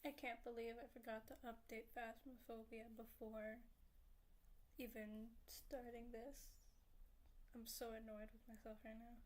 I can't believe I forgot to update Phasmophobia before even starting this. I'm so annoyed with myself right now.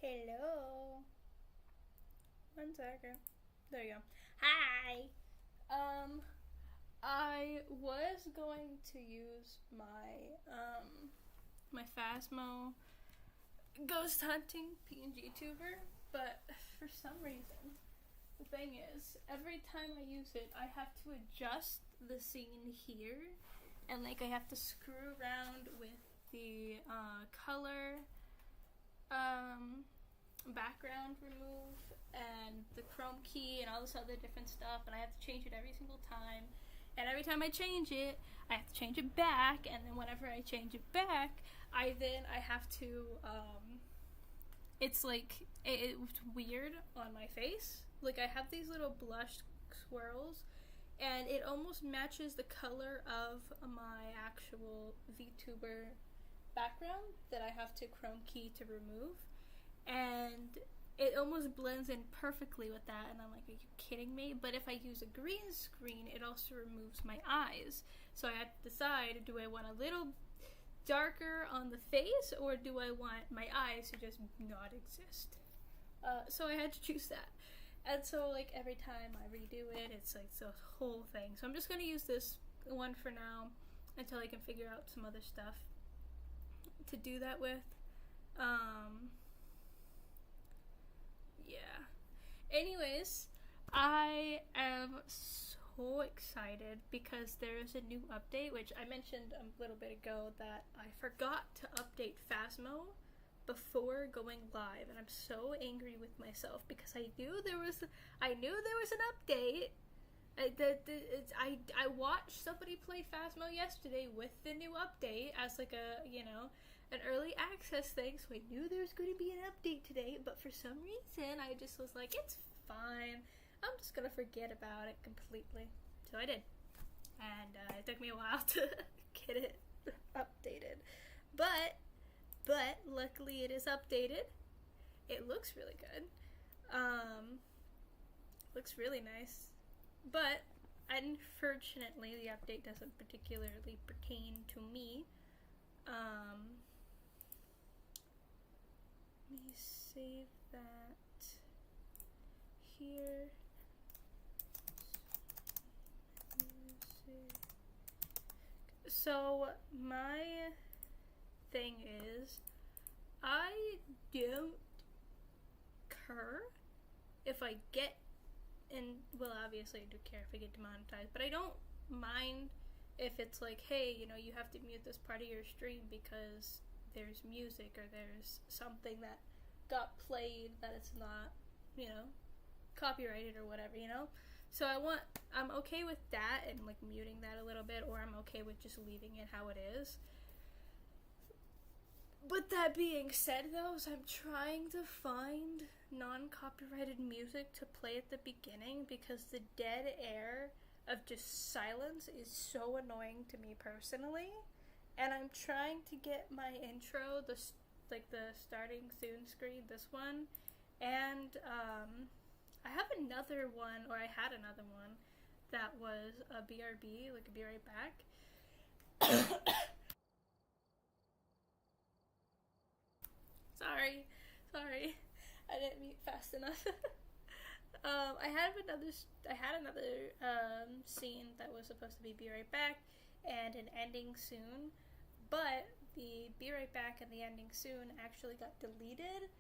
Hello. 1 second. There you go. Hi. I was going to use my Phasmo ghost hunting PNG tuber, but for some reason, the thing is, every time I use it, I have to adjust the scene here, and like I have to screw around with the color, background remove, and the chrome key, and all this other different stuff, and I have to change it every single time. And every time I change it, I have to change it back, and then whenever I change it back, I have to, it's like, it's weird on my face. Like, I have these little blush swirls, and it almost matches the color of my actual VTuber background that I have to chrome key to remove. And it almost blends in perfectly with that, and I'm like, are you kidding me? But if I use a green screen, it also removes my eyes. So I have to decide, do I want a little darker on the face, or do I want my eyes to just not exist? So I had to choose that. And so, like, every time I redo it, it's like the whole thing. So I'm just going to use this one for now until I can figure out some other stuff to do that with. Yeah. Anyways, I am so excited because there's a new update, which I mentioned a little bit ago that I forgot to update Phasmo before going live, and I'm so angry with myself because I knew there was an update. I watched somebody play Phasmo yesterday with the new update as like an early access thing, so I knew there was going to be an update today, but for some reason I just was like, it's fine, I'm just gonna forget about it completely. So I did, and it took me a while to get it updated, but luckily it is updated. It looks really good. Looks really nice, but unfortunately the update doesn't particularly pertain to me. Let me save that here. So my thing is, I don't care if I get, and well, obviously I do care if I get demonetized, but I don't mind if it's like, hey, you have to mute this part of your stream because there's music or there's something that got played that it's not, copyrighted or whatever, So I'm okay with that and like muting that a little bit, or I'm okay with just leaving it how it is. But that being said, though, is I'm trying to find non-copyrighted music to play at the beginning because the dead air of just silence is so annoying to me personally. And I'm trying to get my intro, the starting soon screen, this one, and I have another one, or I had another one, that was a BRB, like a Be Right Back. Sorry, I didn't mute fast enough. I had another scene that was supposed to be Right Back and an ending soon, but the Be Right Back and the ending soon actually got deleted.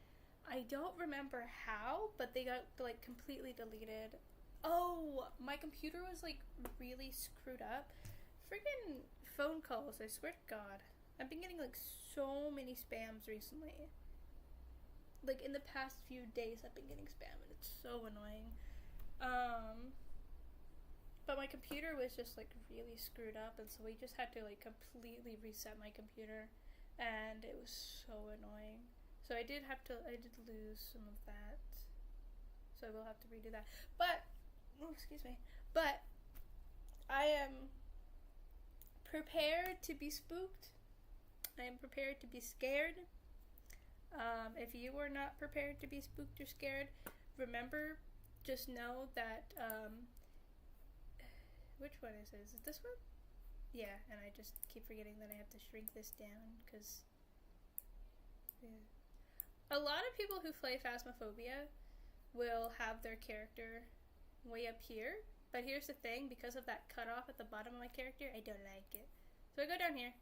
I don't remember how, but they got like completely deleted. Oh, my computer was like really screwed up. Friggin' phone calls, I swear to God. I've been getting like so many spams recently. Like in the past few days I've been getting spam and it's so annoying. But my computer was just like really screwed up, and so we just had to like completely reset my computer, and it was so annoying. So I did lose some of that. So we'll have to redo that. But But I am prepared to be spooked. I am prepared to be scared. If you are not prepared to be spooked or scared, remember, just know that, which one is it? Is it this one? Yeah, and I just keep forgetting that I have to shrink this down, because, yeah. a lot of people who play Phasmophobia will have their character way up here, but here's the thing, because of that cutoff at the bottom of my character, I don't like it. So I go down here.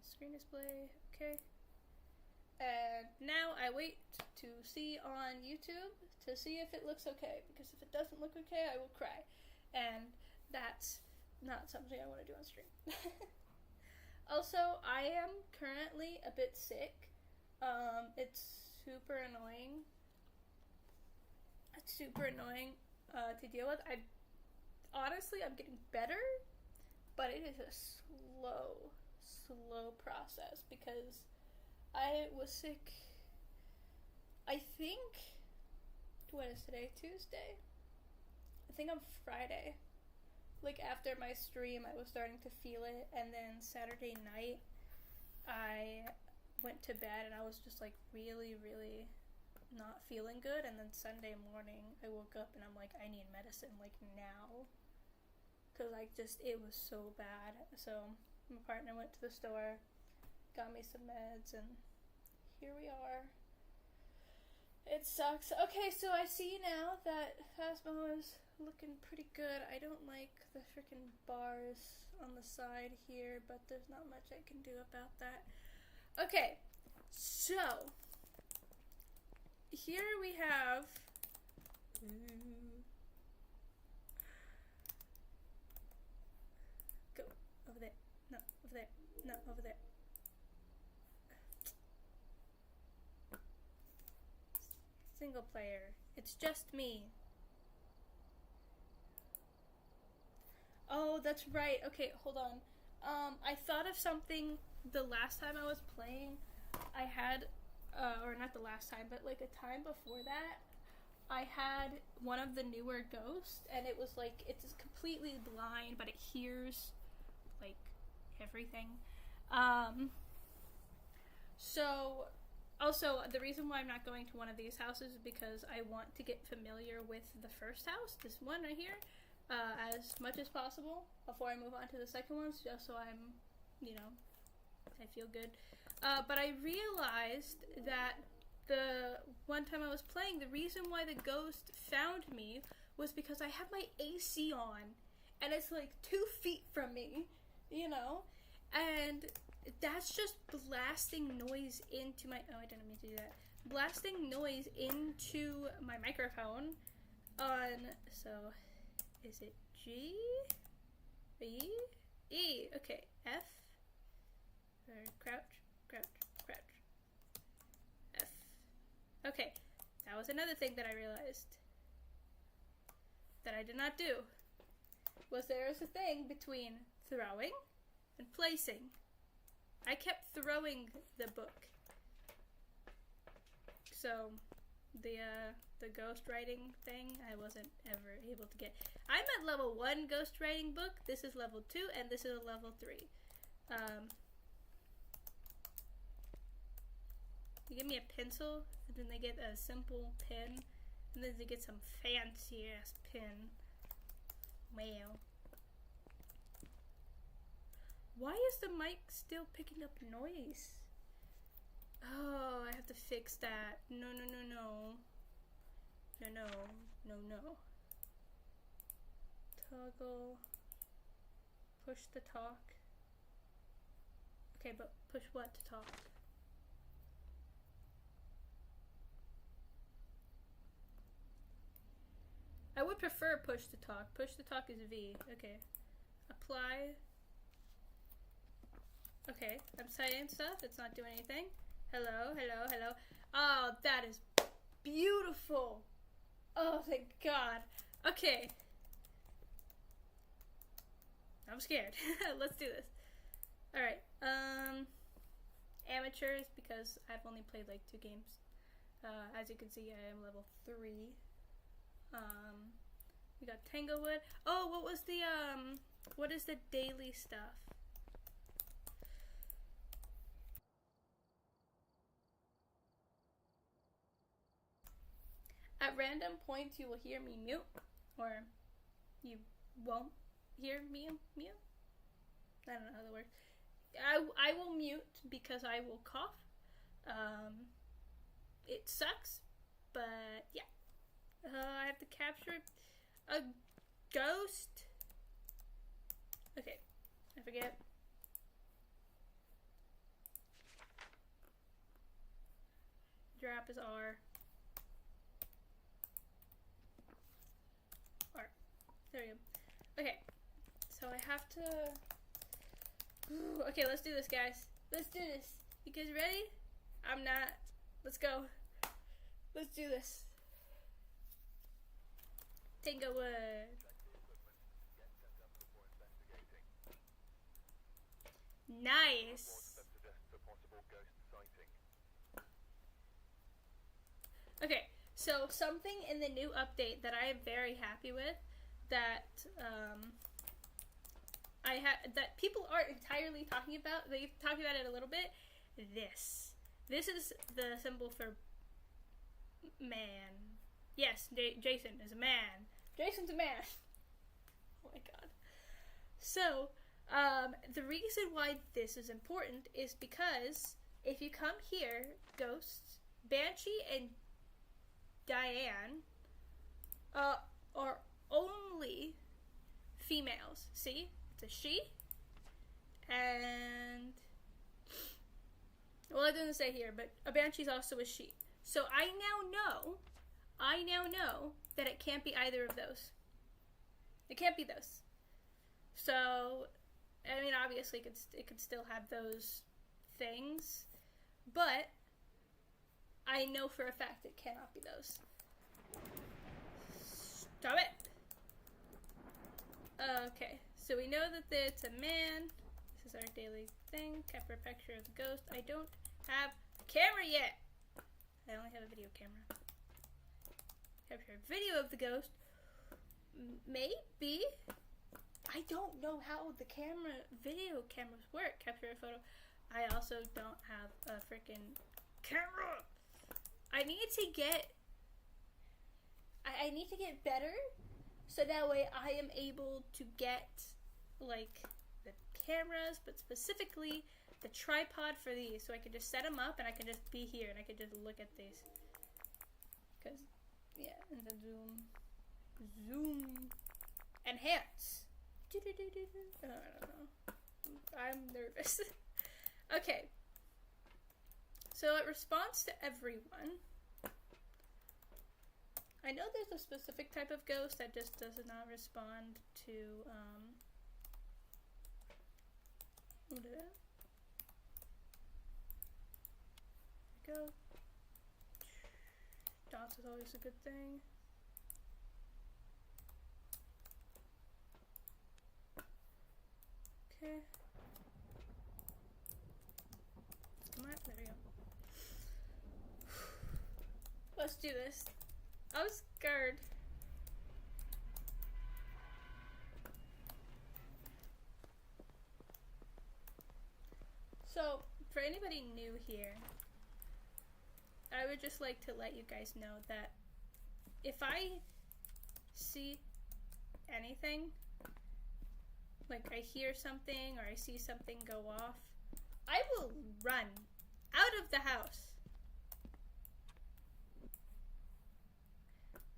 Screen display, okay. And now I wait to see on YouTube to see if it looks okay, because if it doesn't look okay, I will cry. And that's not something I want to do on stream. Also, I am currently a bit sick. It's super annoying. It's super annoying to deal with. I'm getting better, but it is a slow process because I was sick, I think, what is today, Tuesday? I think on Friday. Like, after my stream, I was starting to feel it, and then Saturday night, I went to bed, and I was just, like, really, really not feeling good, and then Sunday morning, I woke up, and I'm like, I need medicine, like, now, because, like, just, it was so bad. So my partner went to the store, got me some meds, and here we are. It sucks. Okay, so I see now that Phasmo is looking pretty good. I don't like the freaking bars on the side here, but there's not much I can do about that. Okay, so here we have go over there. No, over there. No, over there. Single player. It's just me. Oh, that's right. Okay, hold on. I thought of something the last time I was playing. I had, or not the last time, but like a time before that, I had one of the newer ghosts, and it was like, it's completely blind, but it hears, like, everything. So, also, the reason why I'm not going to one of these houses is because I want to get familiar with the first house, this one right here, as much as possible before I move on to the second ones, just so I'm, I feel good. But I realized that the one time I was playing, the reason why the ghost found me was because I have my AC on, and it's like 2 feet from me, and that's just blasting noise into my, oh, I didn't mean to do that, blasting noise into my microphone so, is it G? B? E, okay, F, or crouch, F. Okay, that was another thing that I realized that I did not do, was there is a thing between throwing and placing. I kept throwing the book. So, the ghostwriting thing, I wasn't ever able to get. I'm at level 1 ghostwriting book, this is level 2, and this is a level 3. You give me a pencil, and then they get a simple pen, and then they get some fancy ass pen. Wow. Why is the mic still picking up noise? Oh, I have to fix that. No. Toggle. Push the talk. Okay, but push what to talk? I would prefer push to talk. Push to talk is V. Okay. Apply. Okay, I'm saying stuff. It's not doing anything. Hello. Oh, that is beautiful. Oh, thank God. Okay. I'm scared. Let's do this. Alright. Amateurs, because I've only played like 2 games. As you can see, I am level 3. We got Tanglewood. Oh, what was the, what is the daily stuff? At random points, you will hear me mute, or you won't hear me mute. I don't know how that works. I will mute because I will cough. it sucks, but yeah. I have to capture a ghost. Okay, I forget. Drop is R. R. There we go. Okay, so I have to... Ooh, okay, let's do this, guys. Let's do this. You guys ready? I'm not. Let's go. Let's do this. Tanglewood. Nice. Okay, so something in the new update that I am very happy with, that that people aren't entirely talking about. They've talked about it a little bit. This is the symbol for man. Yes, Jason is a man. Jason's a man. Oh my god. So, the reason why this is important is because if you come here, ghosts, Banshee and Diane are only females. See? It's a she. And... well, it doesn't say here, but a Banshee's also a she. So I now know that it can't be either of those. It can't be those. So, I mean, obviously it could still have those things, but I know for a fact it cannot be those. Stop it! Okay, so we know that it's a man. This is our daily thing. Capture a picture of the ghost. I don't have a camera yet! I only have a video camera. Capture a video of the ghost. Maybe. I don't know how the video cameras work. Capture a photo. I also don't have a freaking camera. I need to get better, so that way I am able to get like the cameras, but specifically the tripod for these, so I can just set them up and I can just be here and I can just look at these. Cause yeah, and then zoom, enhance. I don't know. I'm nervous. Okay. So it responds to everyone. I know there's a specific type of ghost that just does not respond to, what is that? There we go. Dots is always a good thing. Okay. Come on, there we go. Let's do this. I'm scared. So, for anybody new here, I would just like to let you guys know that if I see anything, like I hear something or I see something go off, I will run out of the house.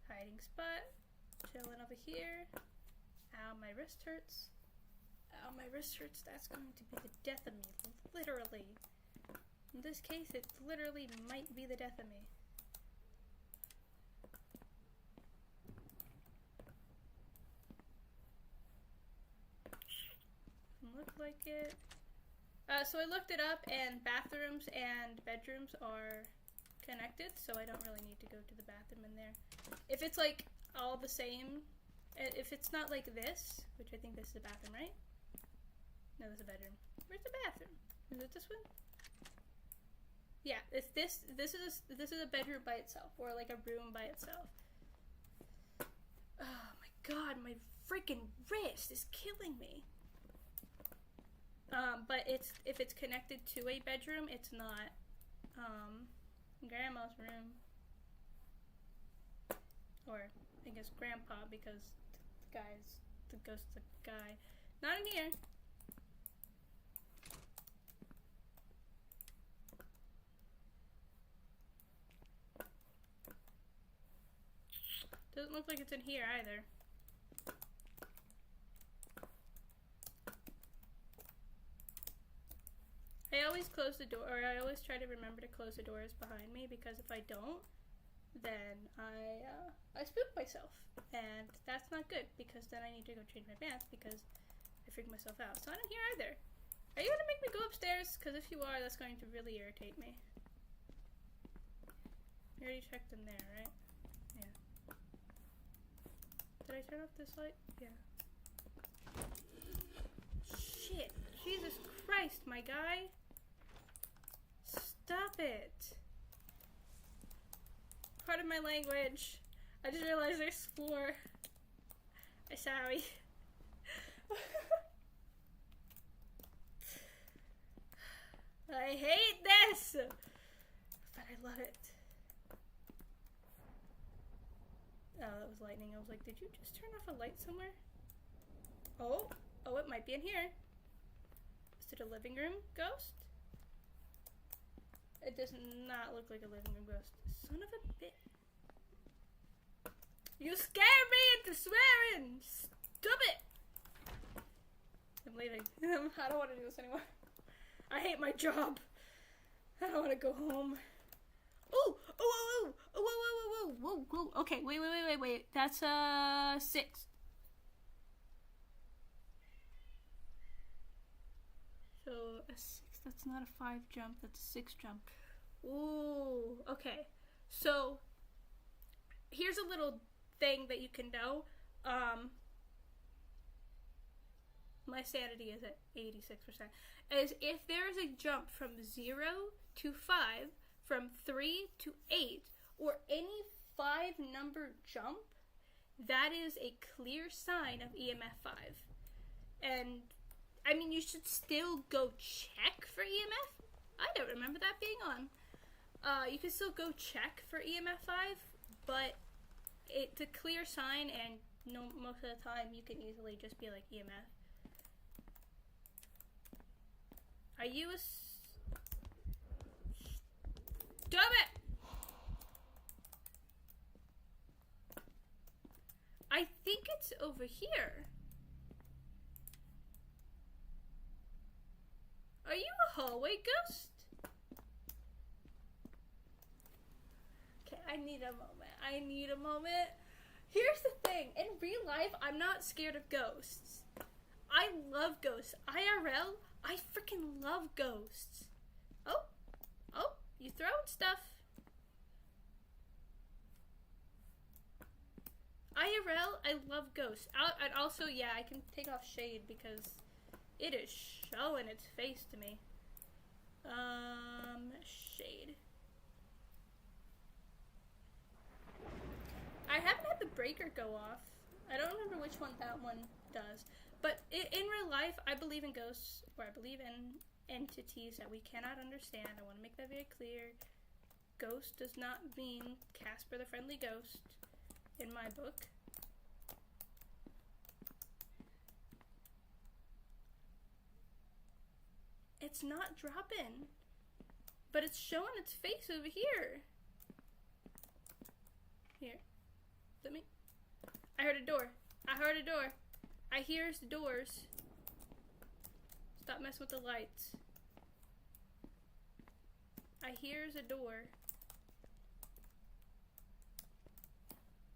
Hiding spot, chilling over here. Ow, my wrist hurts. Ow, my wrist hurts. That's going to be the death of me, literally. In this case, it literally might be the death of me. Look like it. So I looked it up, and bathrooms and bedrooms are connected, so I don't really need to go to the bathroom in there. If it's like all the same, if it's not like this, which I think this is a bathroom, right? No, this is a bedroom. Where's the bathroom? Is it this one? Yeah, it's this. This is a bedroom by itself, or like a room by itself. Oh my god, my freaking wrist is killing me. But if it's connected to a bedroom, it's not. Grandma's room, or I guess grandpa, because the ghost of the guy. Not in here. Doesn't look like it's in here either. I always close the door, or I always try to remember to close the doors behind me, because if I don't, then I spook myself, and that's not good, because then I need to go change my pants because I freak myself out. So I don't hear either. Are you gonna make me go upstairs? Because if you are, that's going to really irritate me. You already checked in there, right? Yeah. Did I turn off this light? Yeah. Shit. Jesus Christ, my guy. Stop it. Pardon my language. I just realized there's floor. I'm sorry. I hate this! But I love it. Oh, that was lightning. I was like, did you just turn off a light somewhere? Oh, it might be in here. Is it a living room ghost? It does not look like a living room ghost. Son of a bitch. You scared me into swearing! Stop it! I'm leaving. I don't want to do this anymore. I hate my job. I don't want to go home. Ooh! Whoa. Okay, wait. That's 6. So a 6, that's not a 5 jump, that's a 6 jump. Ooh, okay. So here's a little thing that you can know. My sanity is at 86%. Is if there is a jump from 0 to 5, from 3 to 8, or any 5 number jump, that is a clear sign of EMF 5. And I mean, you should still go check for EMF. I don't remember that being on. You can still go check for EMF 5, but it's a clear sign, and most of the time you can easily just be like, EMF. Are you a... Stop it! I think it's over here. Are you a hallway ghost? Okay, I need a moment. Here's the thing. In real life, I'm not scared of ghosts. I love ghosts. IRL, I freaking love ghosts. Oh, you throwing stuff. IRL, I love ghosts. And also, yeah, I can take off shade because it is showing its face to me. Shade. I haven't had the breaker go off. I don't remember which one that one does. But in real life, I believe in ghosts, or I believe in entities that we cannot understand. I want to make that very clear. Ghost does not mean Casper the Friendly Ghost in my book. It's not dropping, but it's showing its face over here. Here. Is that me? I heard a door. I hears the doors. Stop messing with the lights. I hears a door.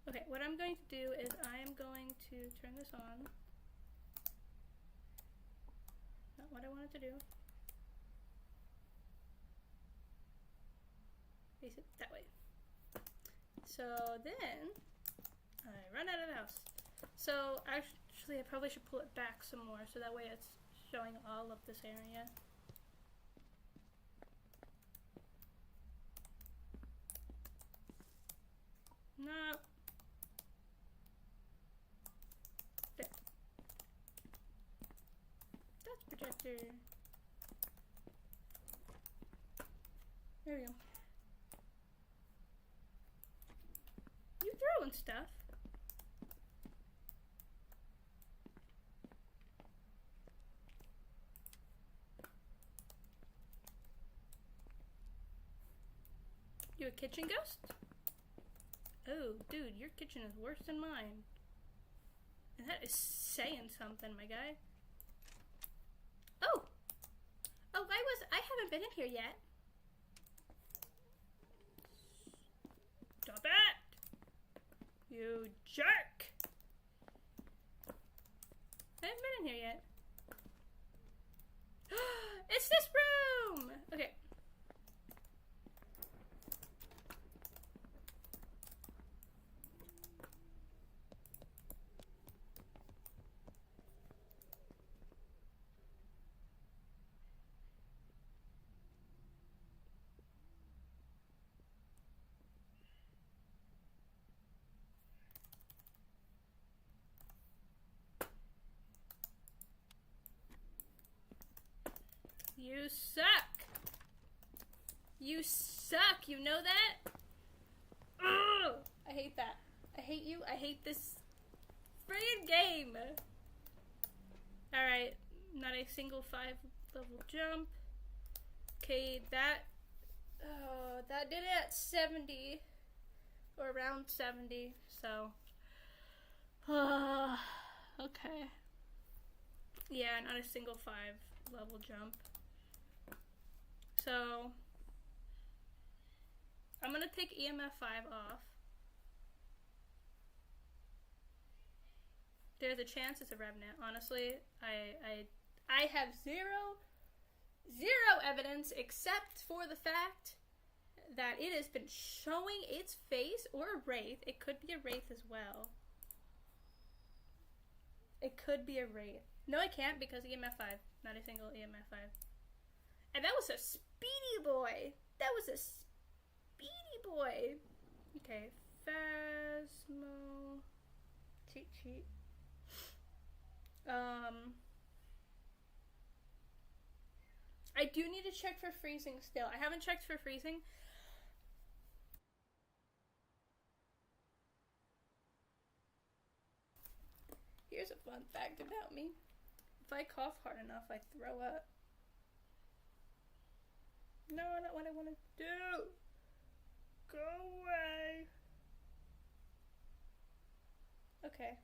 Okay, what I'm going to do is I am going to turn this on. Not what I wanted to do. Face it that way. So then, I run out of the house. So actually I probably should pull it back some more so that way it's showing all of this area. No. There. That's projector. There we go. You throwing stuff. You a kitchen ghost? Oh, dude, your kitchen is worse than mine. And that is saying something, my guy. Oh! Oh, I haven't been in here yet. Stop it! You jerk! I haven't been in here yet. It's this room! Okay. You suck! You suck! You know that? Ugh! I hate that. I hate you. I hate this friggin' game. Alright, not a single 5-level jump. Okay, that did it at 70. Or around 70, so. Okay. Yeah, not a single 5-level jump. So, I'm gonna take EMF 5 off. There's a chance it's a revenant. Honestly, I have zero evidence except for the fact that it has been showing its face, or a wraith. It could be a wraith as well. It could be a wraith. No, I can't because EMF 5. Not a single EMF 5. And that was a speedy boy. That was a speedy boy. Okay, Phasmo. Cheat sheet. I do need to check for freezing still. I haven't checked for freezing. Here's a fun fact about me. If I cough hard enough, I throw up. No, not what I want to do. Go away. Okay.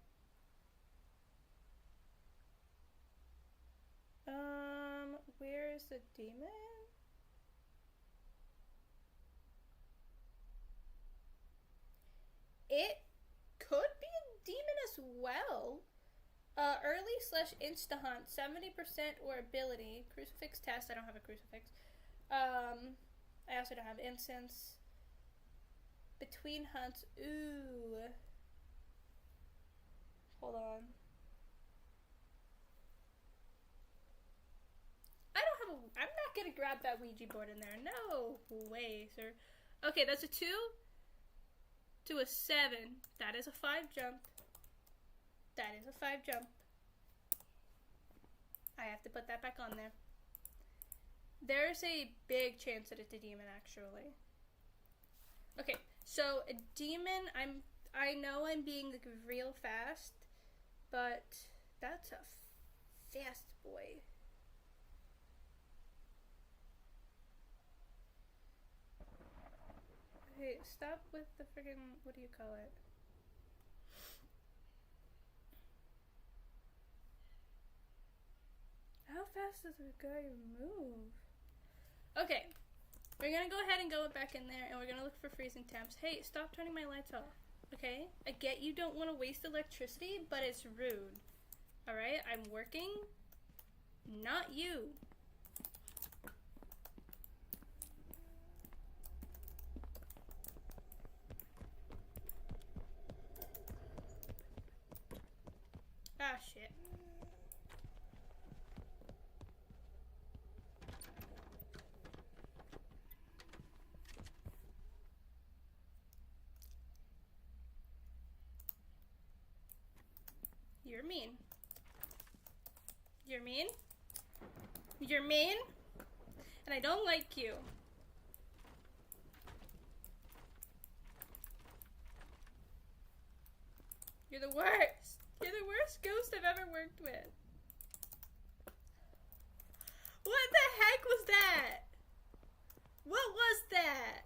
Where is the demon? It could be a demon as well. Early/insta-hunt, 70% or ability. Crucifix test, I don't have a crucifix. I also don't have incense. Between hunts, ooh. Hold on. I'm not gonna grab that Ouija board in there. No way, sir. Okay, that's a 2 to a 7. That is a 5 jump. That is a 5 jump. I have to put that back on there. There's a big chance that it's a demon, actually. Okay, so a demon, I know I'm being like real fast, but that's a fast boy. Hey, stop with the friggin', what do you call it? How fast does a guy move? Okay, we're gonna go ahead and go back in there, and we're gonna look for freezing temps. Hey, stop turning my lights off, okay? I get you don't want to waste electricity, but it's rude. Alright, I'm working, not you. Ah, shit. You're mean. You're mean? You're mean? And I don't like you. You're the worst. You're the worst ghost I've ever worked with. What the heck was that? What was that?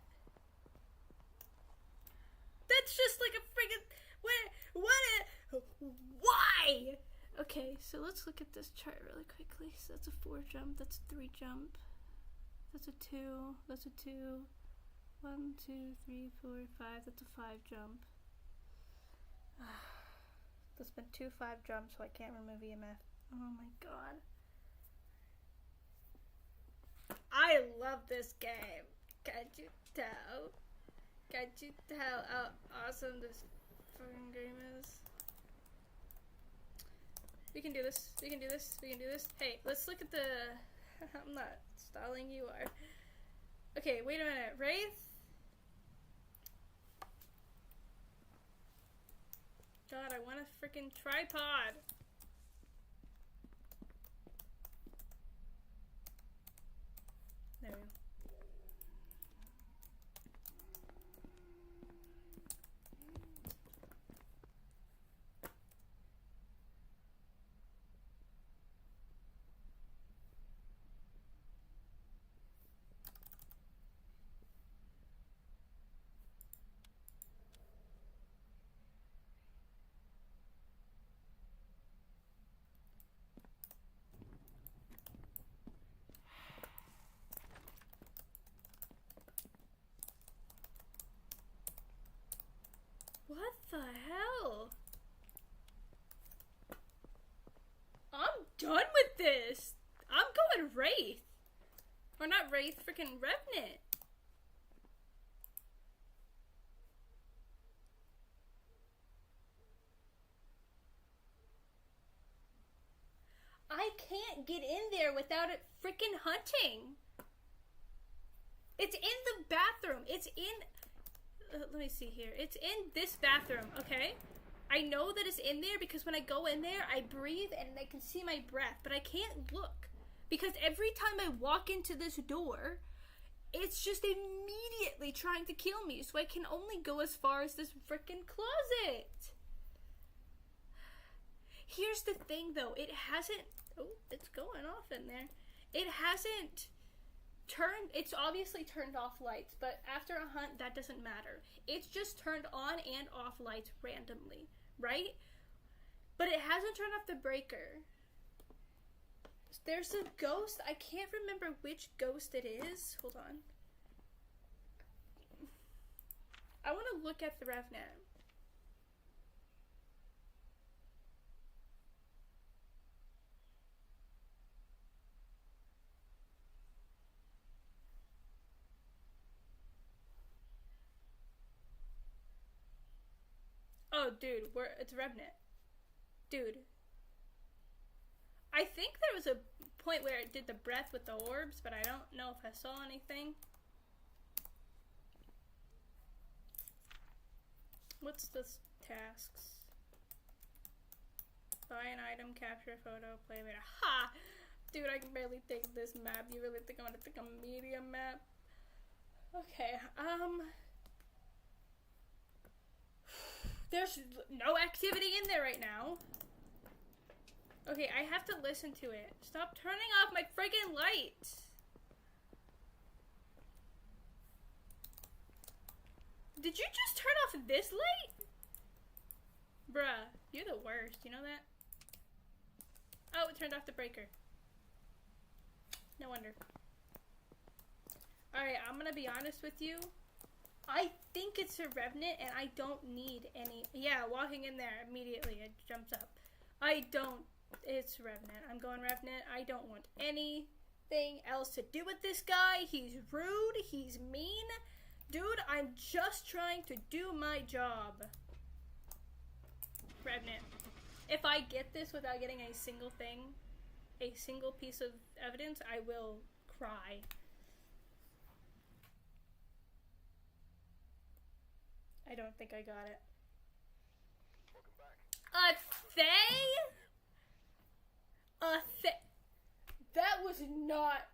That's just Okay, so let's look at this chart really quickly. So that's a 4 jump, that's a 3 jump, that's a 2, that's a 2, 1, 2, 3, 4, 5, that's a 5 jump. That's been 2 5 jumps, so I can't remove EMF. Oh my god. I love this game. Can't you tell? Can't you tell how awesome this fucking game is? We can do this. We can do this. We can do this. Hey, let's look at the... I'm not stalling, you are. Okay, wait a minute. Wraith? God, I want a freaking tripod. There we go. What the hell? I'm done with this. I'm going Wraith. Or not Wraith, freaking Revenant. I can't get in there without it freaking hunting. It's in the bathroom. It's in... let me see here. It's in this bathroom, okay? I know that it's in there because when I go in there, I breathe and I can see my breath, but I can't look. Because every time I walk into this door, it's just immediately trying to kill me, so I can only go as far as this freaking closet. Here's the thing, though. It hasn't... Oh, it's going off in there. It hasn't... it's obviously turned off lights, but after a hunt, that doesn't matter. It's just turned on and off lights randomly, right? But it hasn't turned off the breaker. There's a ghost. I can't remember which ghost it is. Hold on. I want to look at the Revenant. Oh, dude, it's Revenant. Dude. I think there was a point where it did the breath with the orbs, but I don't know if I saw anything. What's the tasks? Buy an item, capture a photo, play later. Ha! Dude, I can barely take this map. You really think I'm gonna take a medium map? Okay, there's no activity in there right now. Okay, I have to listen to it. Stop turning off my friggin' lights. Did you just turn off this light? Bruh, you're the worst. You know that? Oh, it turned off the breaker. No wonder. Alright, I'm gonna be honest with you. I think it's a Revenant and I don't need any... Yeah, walking in there immediately, it jumps up. I don't... It's Revenant. I'm going Revenant. I don't want anything else to do with this guy. He's rude. He's mean. Dude, I'm just trying to do my job. Revenant. If I get this without getting a single thing, a single piece of evidence, I will cry. I don't think I got it. A Thay? That was not...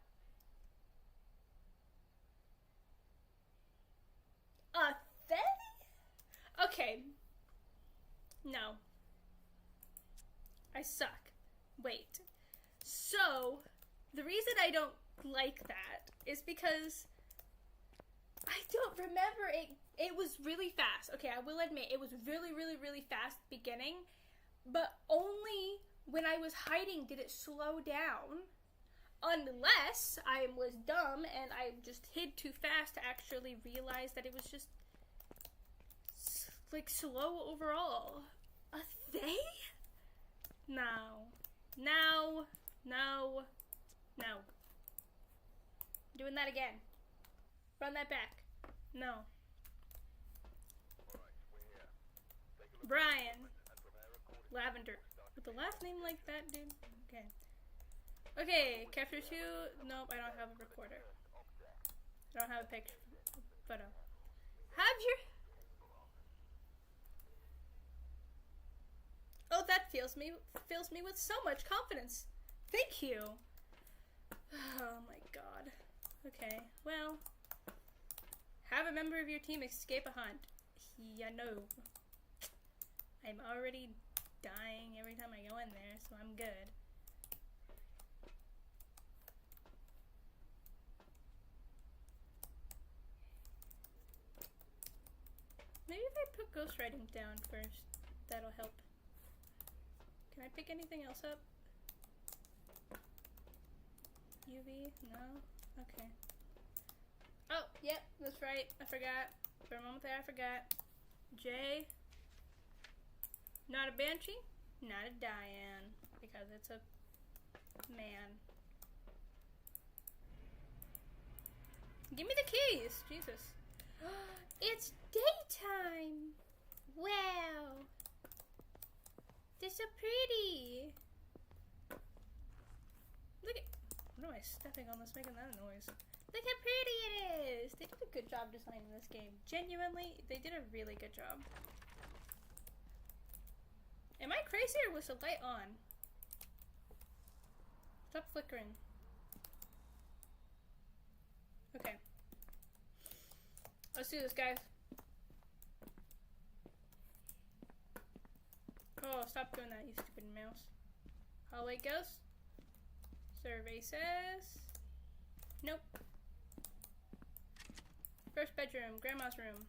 A Thay? Okay. No. I suck. Wait. So, the reason I don't like that is because I don't remember it. It was really fast. Okay, I will admit, it was really, really, really fast beginning, but only when I was hiding, did it slow down? Unless I was dumb and I just hid too fast to actually realize that it was just like slow overall. A they? No. No. No. No. Doing that again. Run that back. No. Brian. Lavender. With the last name like that, dude? Okay. Okay, capture 2. Nope, I don't have a recorder. I don't have a picture. Photo. Have your... Oh, that fills me with so much confidence. Thank you. Oh my god. Okay, well. Have a member of your team escape a hunt. Yeah, no. I'm already dying every time I go in there, so I'm good. Maybe if I put ghostwriting down first, that'll help. Can I pick anything else up? UV? No? Okay. Oh, yep, that's right. I forgot. For a moment there, I forgot. J. Not a Banshee, not a Diane, because it's a man. Give me the keys! Jesus. It's daytime! Wow! They're so pretty! Look at... What am I stepping on that's making that noise? Look how pretty it is! They did a good job designing this game. Genuinely, they did a really good job. Am I crazy or was the light on? Stop flickering. Okay. Let's do this, guys. Oh, stop doing that, you stupid mouse. Hallway ghost. Survey says... Nope. First bedroom, grandma's room.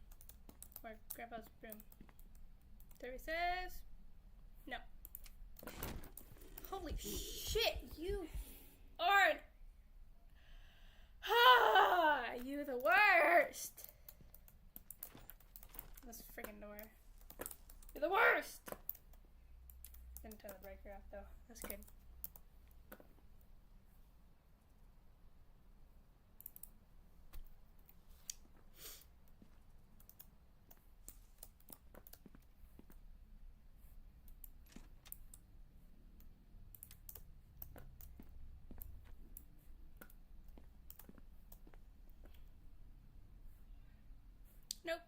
Or grandpa's room. Survey says... No. Holy shit, you are... Ah, you're the worst. This freaking door. You're the worst. Didn't turn the breaker off though. That's good. Nope.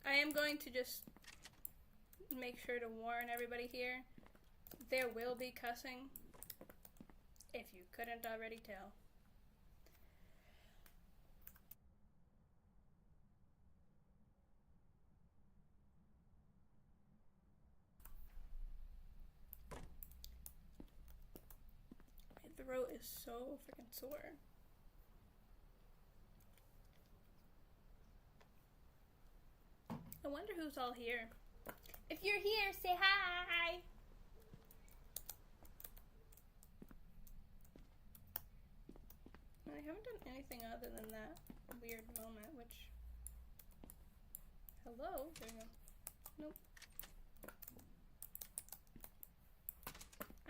I am going to just make sure to warn everybody here. There will be cussing, if you couldn't already tell. My throat is so freaking sore. I wonder who's all here. If you're here, say hi! I haven't done anything other than that weird moment, which... Hello? There we go. Nope.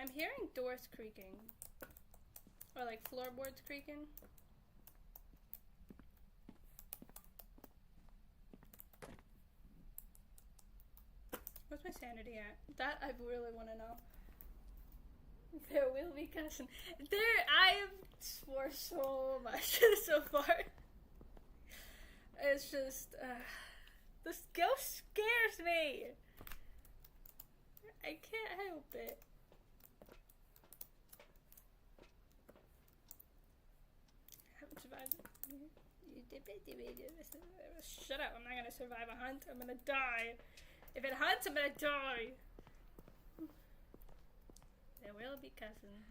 I'm hearing doors creaking. Or like floorboards creaking. What's my sanity at? That I really want to know. There will be cussing. I have swore so much so far. It's just, this ghost scares me. I can't help it. I haven't survived it. Shut up, I'm not gonna survive a hunt. I'm gonna die. If it hunts, I'm gonna die. There will be cussing.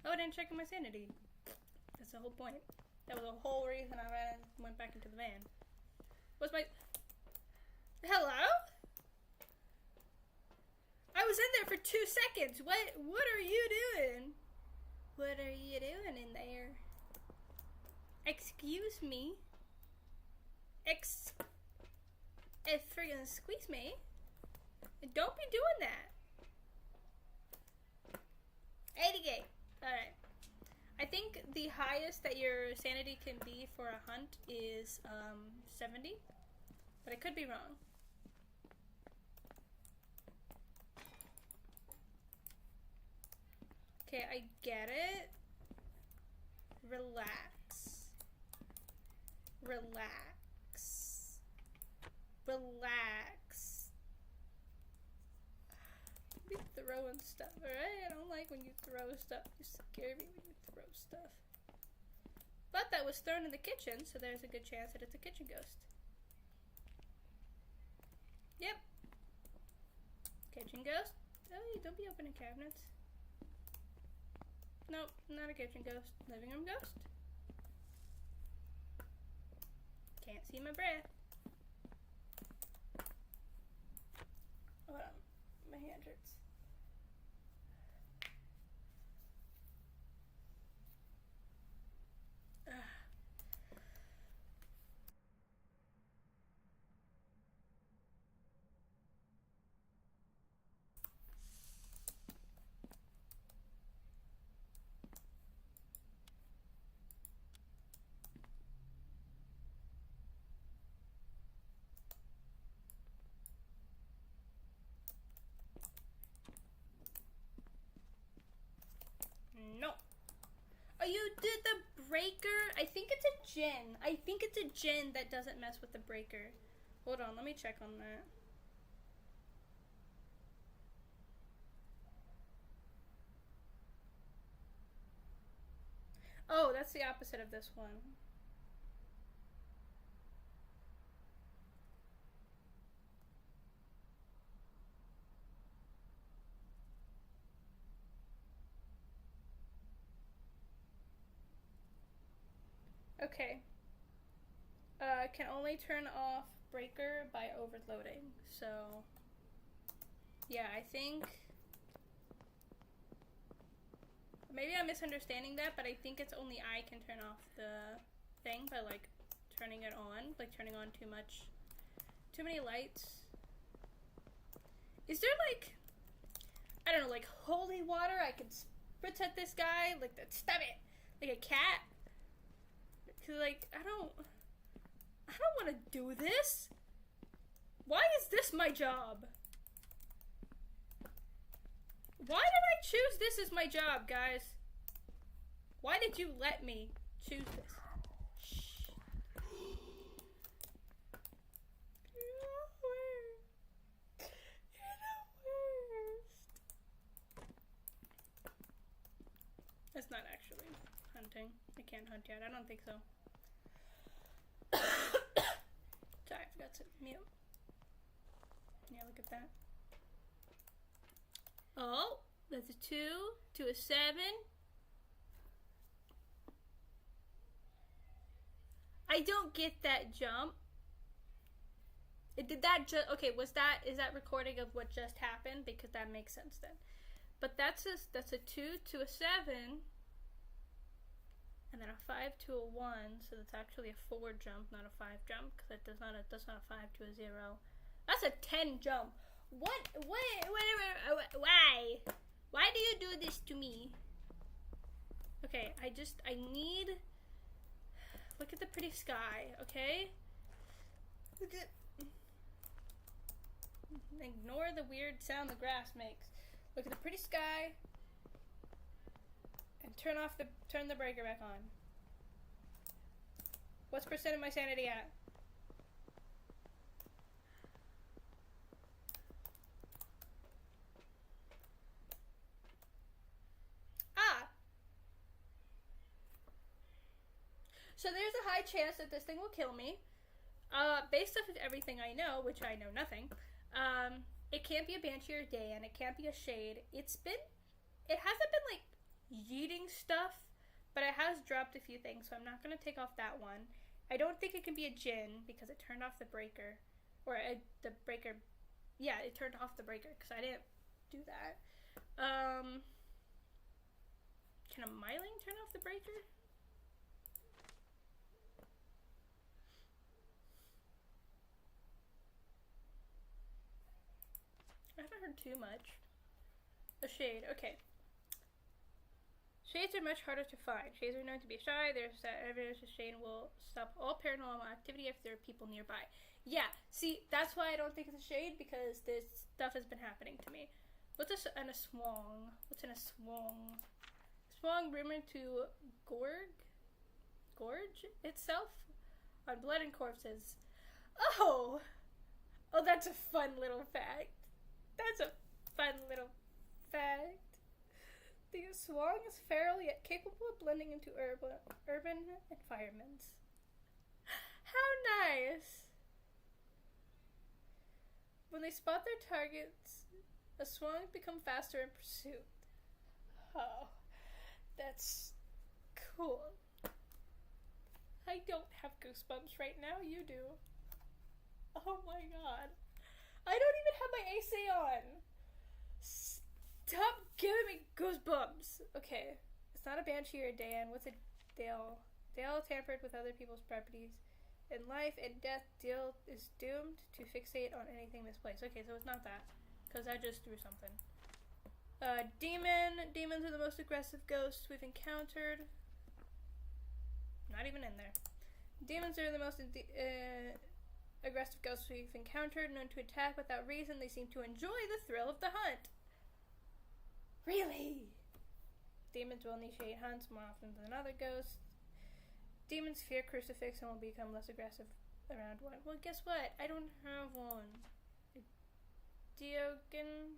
Oh, I didn't check on my sanity. That's the whole point. That was the whole reason I went back into the van. What's my... Hello? I was in there for 2 seconds. What are you doing? What are you doing in there? Excuse me? Friggin' squeeze me? Don't be doing that. 80K. Alright. I think the highest that your sanity can be for a hunt is 70. But I could be wrong. Okay, I get it. Relax. Relax. Relax. You throwing stuff, alright? I don't like when you throw stuff. You scare me when you throw stuff. But that was thrown in the kitchen, so there's a good chance that it's a kitchen ghost. Yep. Kitchen ghost? Oh, don't be opening cabinets. Nope, not a kitchen ghost. Living room ghost? Can't see my breath. Hold on, my hand hurts. No. Oh, you did the breaker? I think it's a gen. I think it's a gen that doesn't mess with the breaker. Hold on, let me check on that. Oh, that's the opposite of this one. Okay. Can only turn off breaker by overloading. So, yeah, I think... Maybe I'm misunderstanding that, but I think it's only I can turn off the thing by, like, turning it on. Like, turning on too many lights. Is there, like... I don't know, like, holy water I can spritz at this guy? Like, stab it! Like a cat? Cause, like, I don't want to do this. Why is this my job? Why did I choose this as my job, guys? Why did you let me choose this? Shh. You're the worst. You're the worst. That's not actually hunting. I can't hunt yet. I don't think so. Sorry, I forgot to mute. Yeah, look at that. Oh, that's a 2 to a 7. I don't get that jump. Did that just okay? Is that recording of what just happened? Because that makes sense then. But that's a 2 to a 7. And then a 5 to a 1, so that's actually a 4 jump, not a 5 jump, because that's not a 5 to a 0. That's a 10 jump. What? Why? Why do you do this to me? Okay, I need... Look at the pretty sky, okay? Look at... Ignore the weird sound the grass makes. Look at the pretty sky. And turn the breaker back on. What's percent of my sanity at? Ah! So there's a high chance that this thing will kill me. Based off of everything I know, which I know nothing, it can't be a Banshee or Dan, it can't be a Shade. It hasn't been like yeeting stuff But it has dropped a few things, so I'm not going to take off that one. I don't think it can be a Jinn because it turned off the breaker. The breaker. Yeah, it turned off the breaker because I didn't do that. Can a Myling turn off the breaker? I haven't heard too much. A Shade, okay. Shades are much harder to find. Shades are known to be shy. There's evidence that Shade will stop all paranormal activity if there are people nearby. Yeah, see, that's why I don't think it's a Shade, because this stuff has been happening to me. What's in a swong? What's in a swong? Swong rumored to gorge itself on blood and corpses. Oh, that's a fun little fact. That's a fun little fact. The swong is feral yet capable of blending into urban environments. How nice! When they spot their targets, the swong become faster in pursuit. Oh, that's cool. I don't have goosebumps right now, you do. Oh my god. I don't even have my AC on! Stop giving me goosebumps! Okay, it's not a banshee or a Dan. What's a Dale? Dale tampered with other people's properties. In life and death, Dale is doomed to fixate on anything misplaced. Okay, so it's not that, because I just threw something. Demon. Demons are the most aggressive ghosts we've encountered. Not even in there. Demons are the most aggressive ghosts we've encountered, known to attack without reason. They seem to enjoy the thrill of the hunt. Really? Demons will initiate hunts more often than other ghosts. Demons fear crucifix and will become less aggressive around one. Well, guess what? I don't have one. Diogen?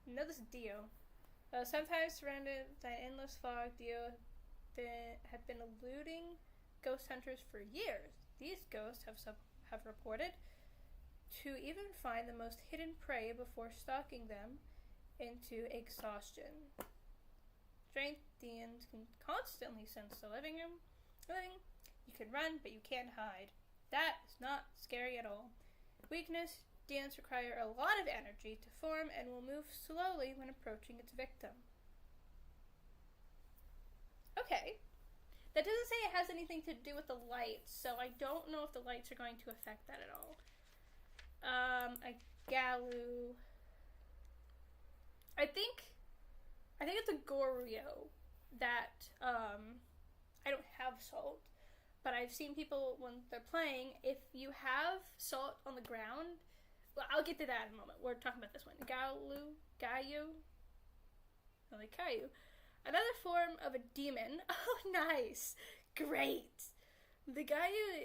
No, this is Dio. Sometimes surrounded by endless fog, Dio have been eluding ghost hunters for years. These ghosts have reported to even find the most hidden prey before stalking them into exhaustion. Strength demons can constantly sense the living. You can run, but you can't hide. That is not scary at all. Weakness, demons require a lot of energy to form and will move slowly when approaching its victim. Okay. That doesn't say it has anything to do with the lights, so I don't know if the lights are going to affect that at all. A Galu. I think it's a Goryo that, I don't have salt, but I've seen people when they're playing, if you have salt on the ground, well, I'll get to that in a moment. We're talking about this one. Gayu. No, like Caillou. Another form of a demon. Oh, nice. Great. The Gayu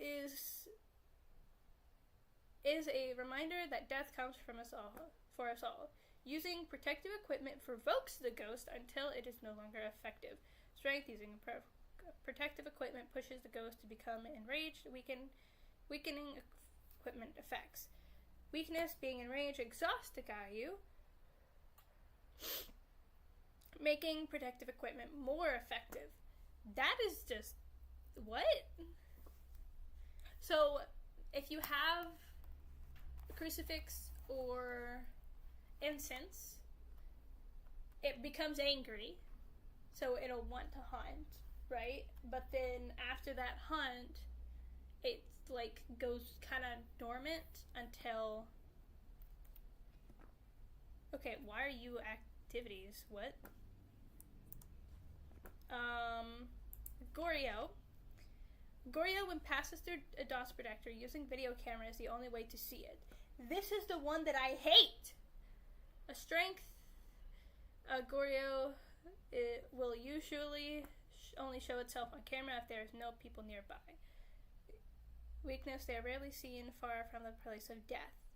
is a reminder that death comes for us all. Using protective equipment provokes the ghost until it is no longer effective. Strength using protective equipment pushes the ghost to become enraged, weakening equipment effects. Weakness, being enraged, exhausts the Gayu, making protective equipment more effective. That is just... what? So, if you have a crucifix or incense, it becomes angry, so it'll want to hunt, right? But then after that hunt, it like goes kind of dormant until... okay, why are you activities? What? Goryo, when passes through a DOS protector, using video camera is the only way to see it. This is the one that I hate! A strength, Goryo will usually only show itself on camera if there is no people nearby. Weakness, they are rarely seen far from the place of death.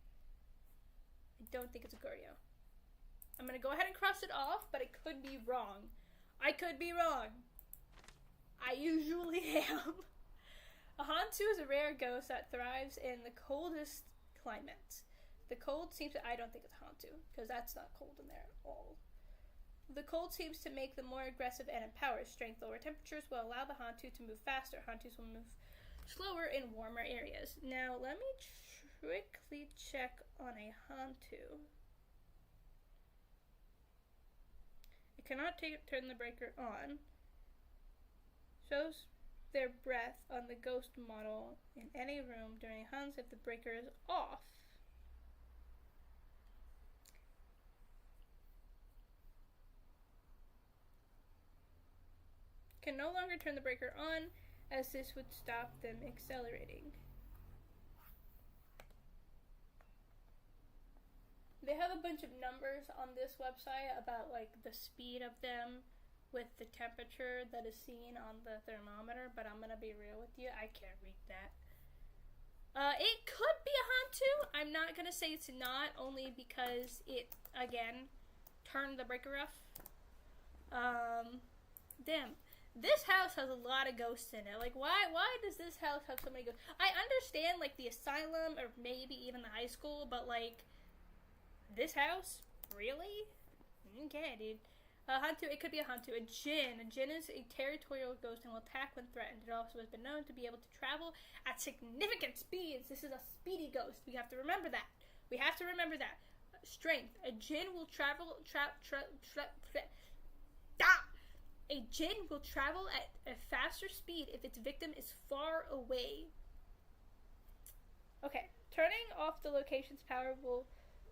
I don't think it's a Goryo. I'm going to go ahead and cross it off, but I could be wrong. I could be wrong. I usually am. A Hantu is a rare ghost that thrives in the coldest climates. The cold seems to... I don't think it's Hantu, because that's not cold in there at all. The cold seems to make them more aggressive and empowered. Strength lower temperatures will allow the Hantu to move faster. Hantus will move slower in warmer areas. Now, let me quickly check on a Hantu. It cannot turn the breaker on. Shows their breath on the ghost model in any room during hunts if the breaker is off. Can no longer turn the breaker on, as this would stop them accelerating. They have a bunch of numbers on this website about like the speed of them with the temperature that is seen on the thermometer, but I'm gonna be real with you, I can't read that. It could be a Hantu. I'm not gonna say it's not, only because it, again, turned the breaker off. Damn. This house has a lot of ghosts in it. Like, why does this house have so many ghosts? I understand, like, the asylum or maybe even the high school, but, like, this house? Really? Okay, dude. Hantu, it could be a Hantu. A Jinn. A Jinn is a territorial ghost and will attack when threatened. It also has been known to be able to travel at significant speeds. This is a speedy ghost. We have to remember that. Strength. A Jinn will travel... A Jinn will travel at a faster speed if its victim is far away. Okay. Turning off the location's power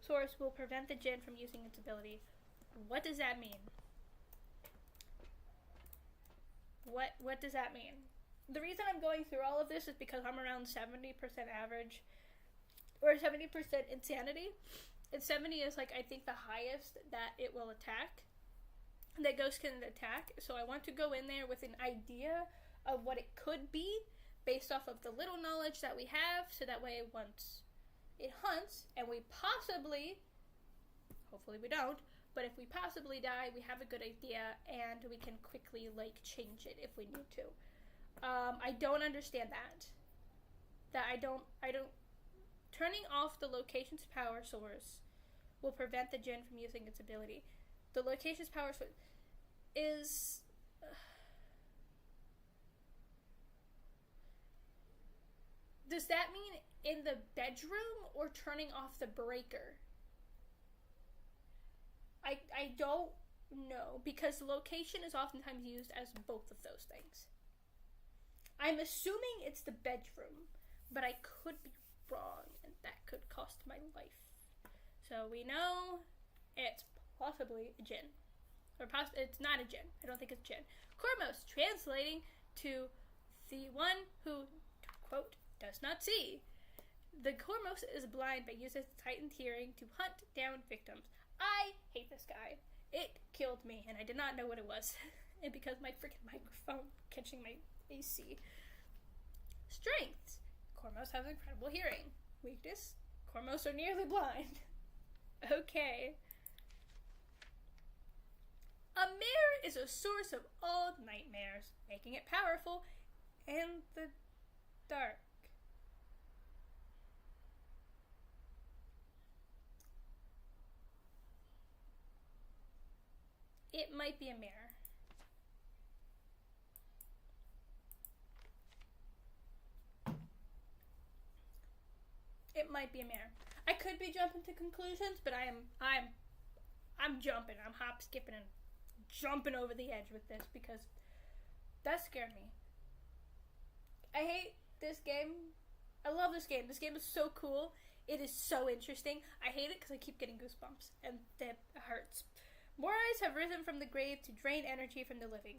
source will prevent the Jinn from using its ability. What does that mean? What does that mean? The reason I'm going through all of this is because I'm around 70% average, or 70% insanity. And 70 is, like, I think the highest that it will attack, that ghosts can attack. So I want to go in there with an idea of what it could be based off of the little knowledge that we have, so that way once it hunts and we possibly, hopefully we don't, but if we possibly die, we have a good idea and we can quickly, like, change it if we need to. I don't understand that. Turning off the location's power source will prevent the Jinn from using its ability. The location's power source is... Does that mean in the bedroom or turning off the breaker? I don't know, because location is oftentimes used as both of those things. I'm assuming it's the bedroom, but I could be wrong, and that could cost my life. So we know it's possibly a Jinn. Or it's not a Jinn. I don't think it's Jinn. Cormos, translating to the one who, quote, does not see. The Cormos is blind but uses its heightened hearing to hunt down victims. I hate this guy. It killed me, and I did not know what it was. And because my freaking microphone catching my AC. Strengths. Cormos has incredible hearing. Weakness. Cormos are nearly blind. Okay. A mirror is a source of all nightmares, making it powerful in the dark. It might be a mirror. It might be a mirror. I could be jumping to conclusions, but I'm jumping. I'm hop, skipping, and jumping over the edge with this because that scared me. I hate this game. I love this game. This game is so cool. It is so interesting. I hate it because I keep getting goosebumps, and that hurts. More eyes have risen from the grave to drain energy from the living.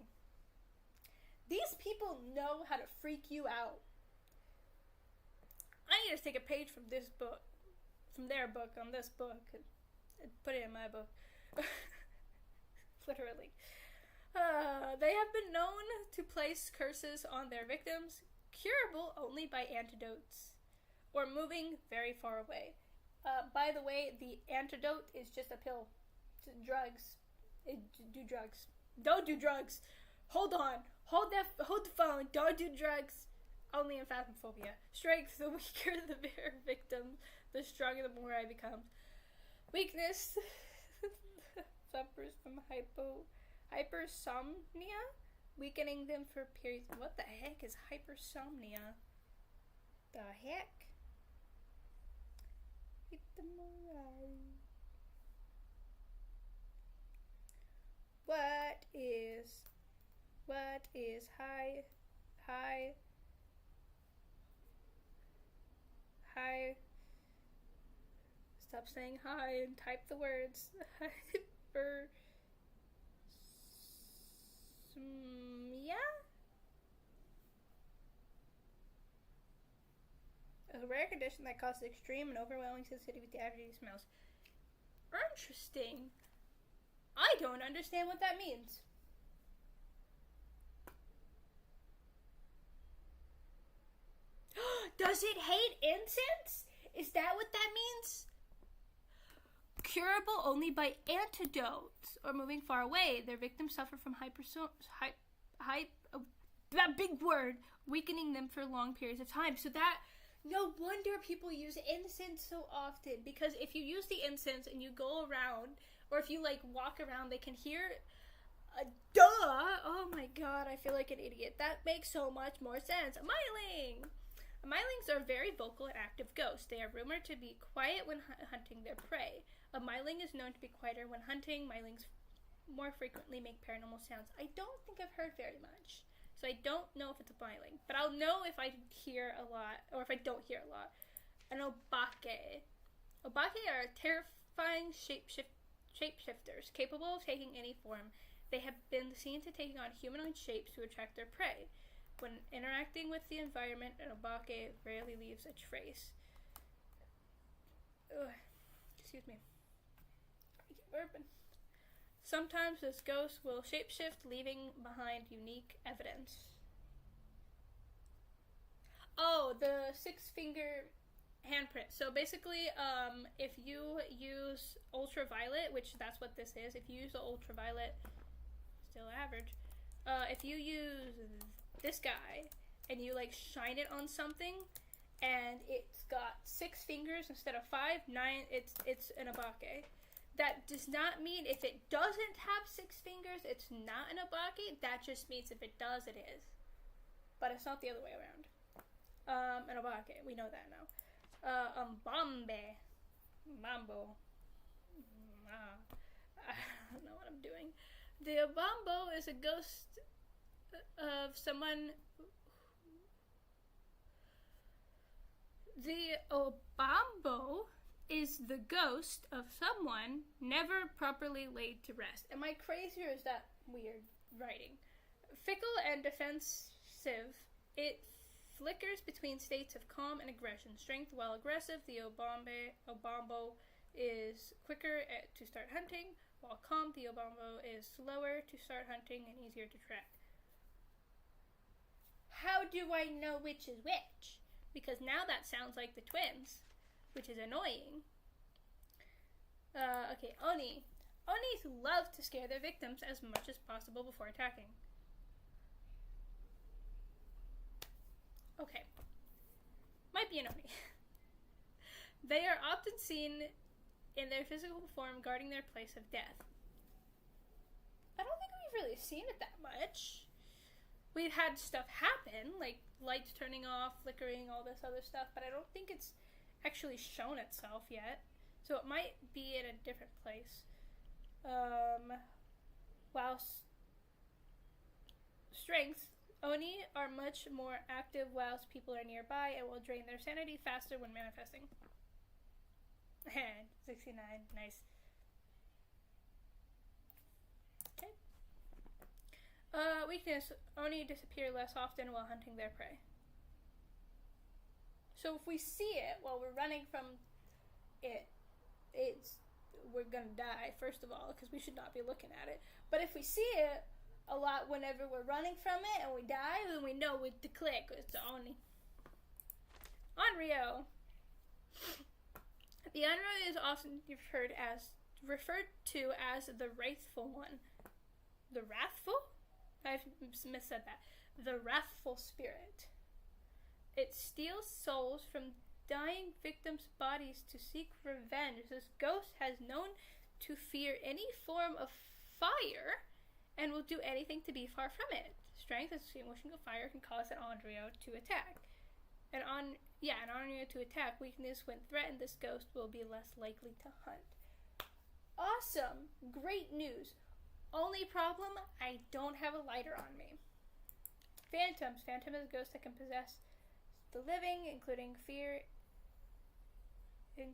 These people know how to freak you out. I need to take a page from this book, from their book on this book, and put it in my book. Literally. They have been known to place curses on their victims, curable only by antidotes, or moving very far away. By the way, the antidote is just a pill. Drugs. Do drugs. Don't do drugs. Hold on. Hold the phone. Don't do drugs. Only in Phasmophobia. Strength, the weaker the victim, the stronger the more I become. Weakness. suffers from hypersomnia, weakening them for periods. What the heck is hypersomnia? The heck? What is high stop saying hi and type the words. Hypersomnia? A rare condition that causes extreme and overwhelming sensitivity to average smells. Interesting. I don't understand what that means. Does it hate incense? Is that what that means? Curable only by antidotes or moving far away. Their victims suffer from that big word, weakening them for long periods of time. So that, no wonder people use incense so often, because if you use the incense and you go around, or if you like walk around, they can hear oh my god, I feel like an idiot. That makes so much more sense. Myling! Mylings are very vocal and active ghosts. They are rumored to be quiet when hunting their prey. A myling is known to be quieter when hunting. Mylings more frequently make paranormal sounds. I don't think I've heard very much, so I don't know if it's a myling, but I'll know if I hear a lot, or if I don't hear a lot. An obake. Obake are terrifying shapeshifters, capable of taking any form. They have been seen to taking on humanoid shapes to attract their prey. When interacting with the environment, an obake rarely leaves a trace. Ugh. Excuse me. I keep burping. Sometimes this ghost will shapeshift, leaving behind unique evidence. Oh, the 6-finger handprint. So basically, if you use ultraviolet, which that's what this is, if you use the ultraviolet, still average, if you use this guy and you like shine it on something and it's got 6 fingers instead of 5, 9, it's an obake. That does not mean if it doesn't have 6 fingers, it's not an obake. That just means if it does, it is. But it's not the other way around. An obake, we know that now. Mbambe. Mambo. I don't know what I'm doing. The Obambo is a ghost of someone. The Obambo is the ghost of someone never properly laid to rest. Am I crazy, or is that weird writing? Fickle and defensive, it flickers between states of calm and aggression. Strength while aggressive, the Obambo is quicker to start hunting, while calm, the Obambo is slower to start hunting and easier to track. How do I know which is which? Because now that sounds like the twins, which is annoying. Okay, Oni. Onis love to scare their victims as much as possible before attacking. Okay. Might be an Oni. They are often seen in their physical form guarding their place of death. I don't think we've really seen it that much. We've had stuff happen, like lights turning off, flickering, all this other stuff, but I don't think it's actually shown itself yet. So it might be in a different place. Whilst strengths, Oni are much more active whilst people are nearby and will drain their sanity faster when manifesting. 69, nice. Okay. Weakness, Oni disappear less often while hunting their prey. So if we see it while we're running from it, we're gonna die, first of all, because we should not be looking at it. But if we see it a lot whenever we're running from it and we die, then we know with the click, it's Oni. Onryo. The Onryo is often referred to as the Wrathful One. The Wrathful? I've missaid that. The Wrathful Spirit. It steals souls from dying victims' bodies to seek revenge. This ghost has known to fear any form of fire and will do anything to be far from it. Strength, extinguishing a fire, can cause an Onryo to attack. An Onryo to attack. Weakness, when threatened, this ghost will be less likely to hunt. Awesome! Great news. Only problem, I don't have a lighter on me. Phantoms. Phantom is a ghost that can possess the living, including fear. Am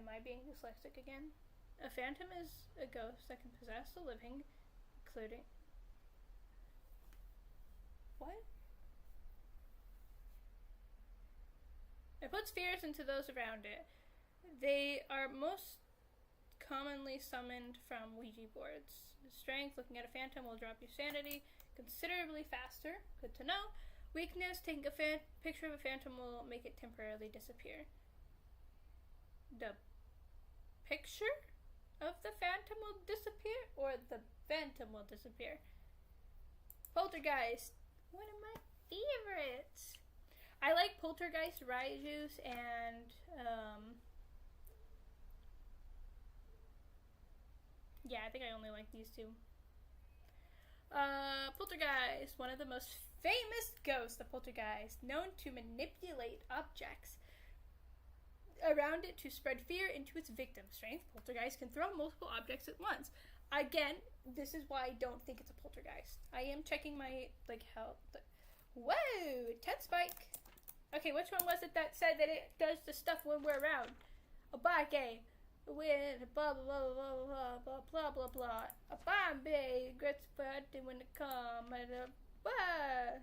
I being dyslexic again? A phantom is a ghost that can possess the living, including... What? It puts fears into those around it. They are most commonly summoned from Ouija boards. Strength, looking at a phantom will drop your sanity considerably faster. Good to know. Weakness, taking a picture of a phantom will make it temporarily disappear. The picture of the phantom will disappear, or the phantom will disappear? Poltergeist, one of my favorites. I like Poltergeist, Raijus, and yeah, I think I only like these two. Poltergeist, one of the most famous ghosts of Poltergeist, known to manipulate objects around it to spread fear into its victim. Strength, Poltergeist can throw multiple objects at once. Again, this is why I don't think it's a poltergeist. I am checking my, health. Whoa! 10 spike! Okay, which one was it that said that it does the stuff when we're around? A bake, with blah blah blah blah blah blah blah blah blah. A Bombay, great spot when it come and a blah.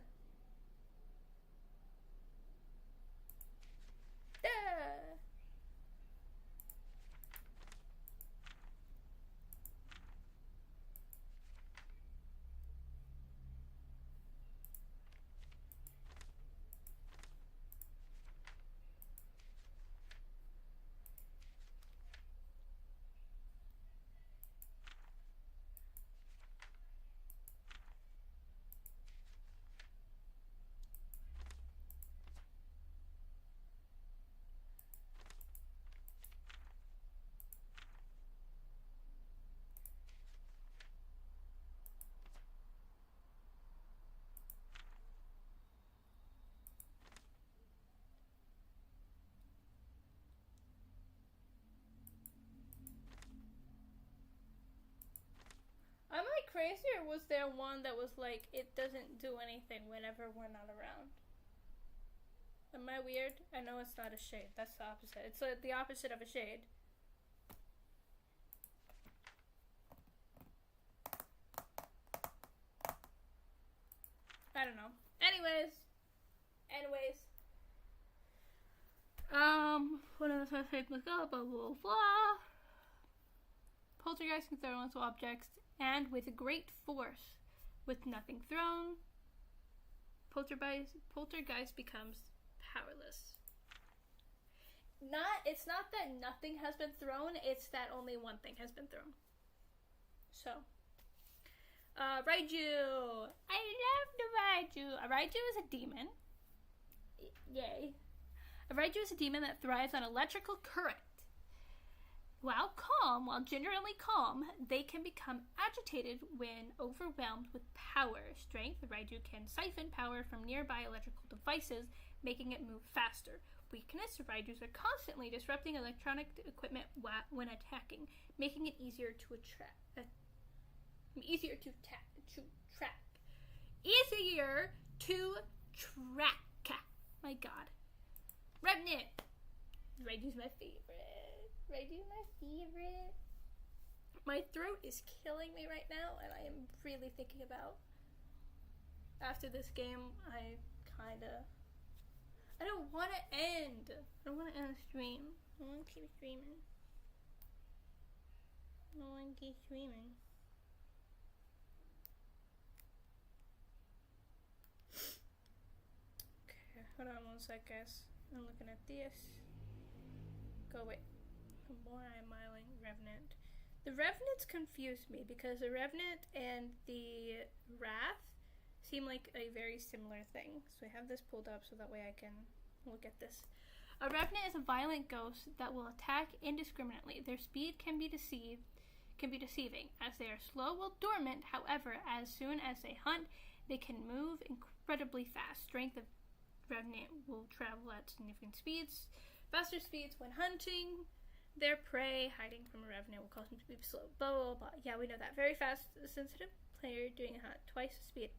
Am I crazy, or was there one that was like, it doesn't do anything whenever we're not around? Am I weird? I know it's not a shade. That's the opposite. It's the opposite of a shade. I don't know. Anyways. One of the first things was blah blah blah blah. Poltergeist can throw onto objects and with great force. With nothing thrown, Poltergeist becomes powerless. It's not that nothing has been thrown, it's that only one thing has been thrown. So, Raiju! I love the Raiju! A Raiju is a demon. Yay. A Raiju is a demon that thrives on electrical current. While generally calm, they can become agitated when overwhelmed with power. Strength, the Raiju can siphon power from nearby electrical devices, making it move faster. Weakness, Raijus are constantly disrupting electronic equipment when attacking, making it easier to track. Easier to track. My God. Revenant. Raiju's my favorite. My throat is killing me right now, and I am really thinking about, after this game, I don't want to end. I don't want to end the stream. I want to keep streaming. Okay, hold on one sec, guys. I'm looking at this. Go away. More I'm miling Revenant. The Revenants confuse me because the Revenant and the Wrath seem like a very similar thing. So I have this pulled up so that way I can look at this. A revenant is a violent ghost that will attack indiscriminately. Their speed can be deceiving, as they are slow while dormant. However, as soon as they hunt, they can move incredibly fast. Strength of revenant will travel at significant speeds, faster speeds when hunting their prey. Hiding from a revenant will cause them to be slow. Blah, blah, blah. Yeah, we know that. Very fast, sensitive player doing a hunt. Twice the speed,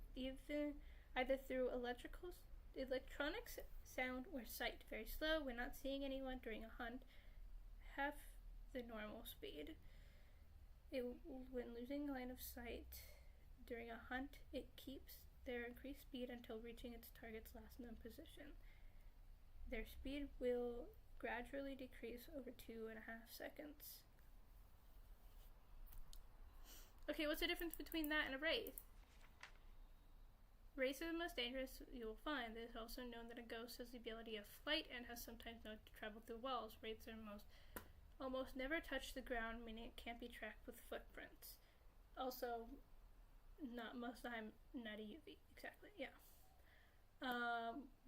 either through electronics, sound, or sight. Very slow when not seeing anyone during a hunt. Half the normal speed. When losing line of sight during a hunt, it keeps their increased speed until reaching its target's last known position. Their speed will gradually decrease over 2.5 seconds. Okay, what's the difference between that and a wraith? Wraiths are the most dangerous you will find. It is also known that a ghost has the ability of flight and has sometimes known to travel through walls. Wraiths are almost never touch the ground, meaning it can't be tracked with footprints. Also, not most of the time, not a UV. Exactly, yeah.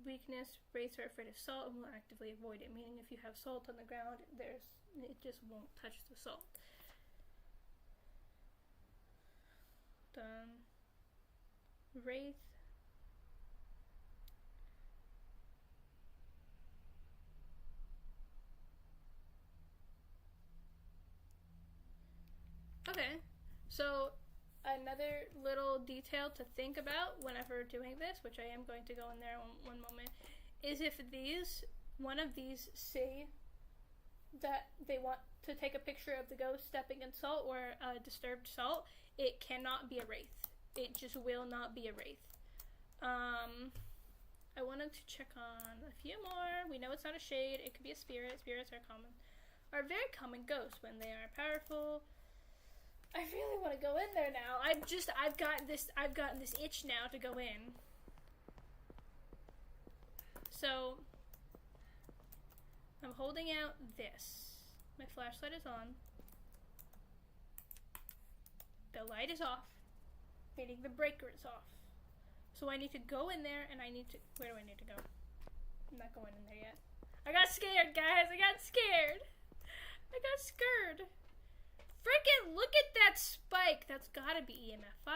Weakness, wraiths are afraid of salt and will actively avoid it, meaning if you have salt on the ground, it just won't touch the salt. Done. Wraith. Okay, so another little detail to think about whenever doing this, which I am going to go in there one moment, is if one of these say that they want to take a picture of the ghost stepping in salt or disturbed salt, it cannot be a wraith. It just will not be a wraith. I wanted to check on a few more. We know it's not a shade. It could be a spirit. Spirits are very common ghosts when they are powerful. I really want to go in there now. I've gotten this itch now to go in. So I'm holding out this. My flashlight is on. The light is off, meaning the breaker is off. So I need to go in there, and where do I need to go? I'm not going in there yet. I got scared, guys. I got scared. Freaking look at that spike. That's gotta be EMF 5.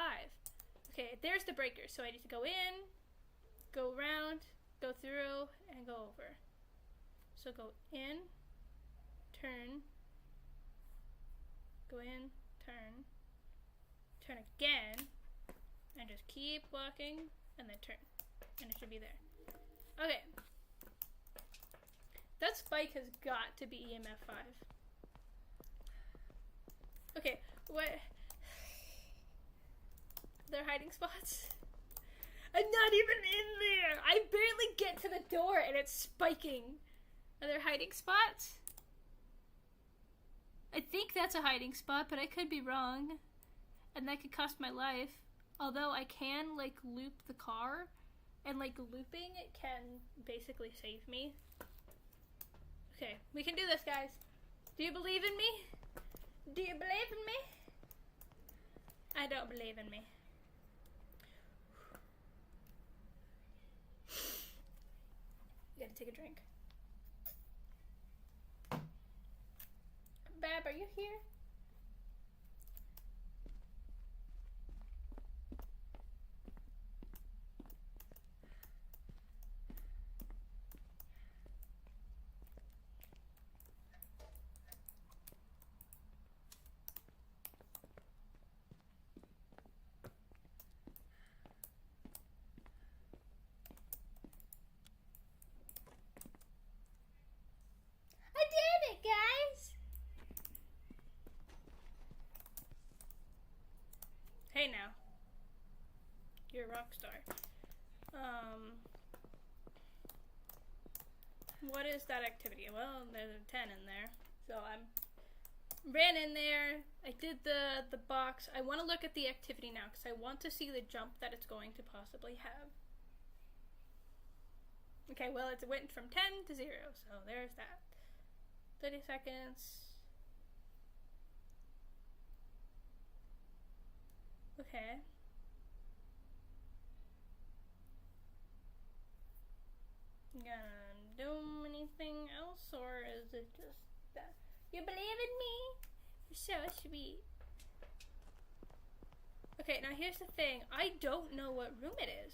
Okay, there's the breaker. So I need to go in, go around, go through, and go over. So go in, turn, go in, turn again, and just keep walking, and then turn, and it should be there. Okay. That spike has got to be EMF 5. Okay, what? They're hiding spots? I'm not even in there! I barely get to the door and it's spiking. Are there hiding spots? I think that's a hiding spot, but I could be wrong. And that could cost my life. Although I can, like, loop the car. And, like, looping it can basically save me. Okay, we can do this, guys. Do you believe in me? Do you believe in me? I don't believe in me. Gotta take a drink. Bab, are you here? Hey now. You're a rock star. What is that activity? Well, there's a 10 in there. So I ran in there. I did the box. I want to look at the activity now because I want to see the jump that it's going to possibly have. Okay, well, it went from 10 to 0, so there's that. 30 seconds. Okay. You believe in me? You're so sweet. Okay, now here's the thing. I don't know what room it is.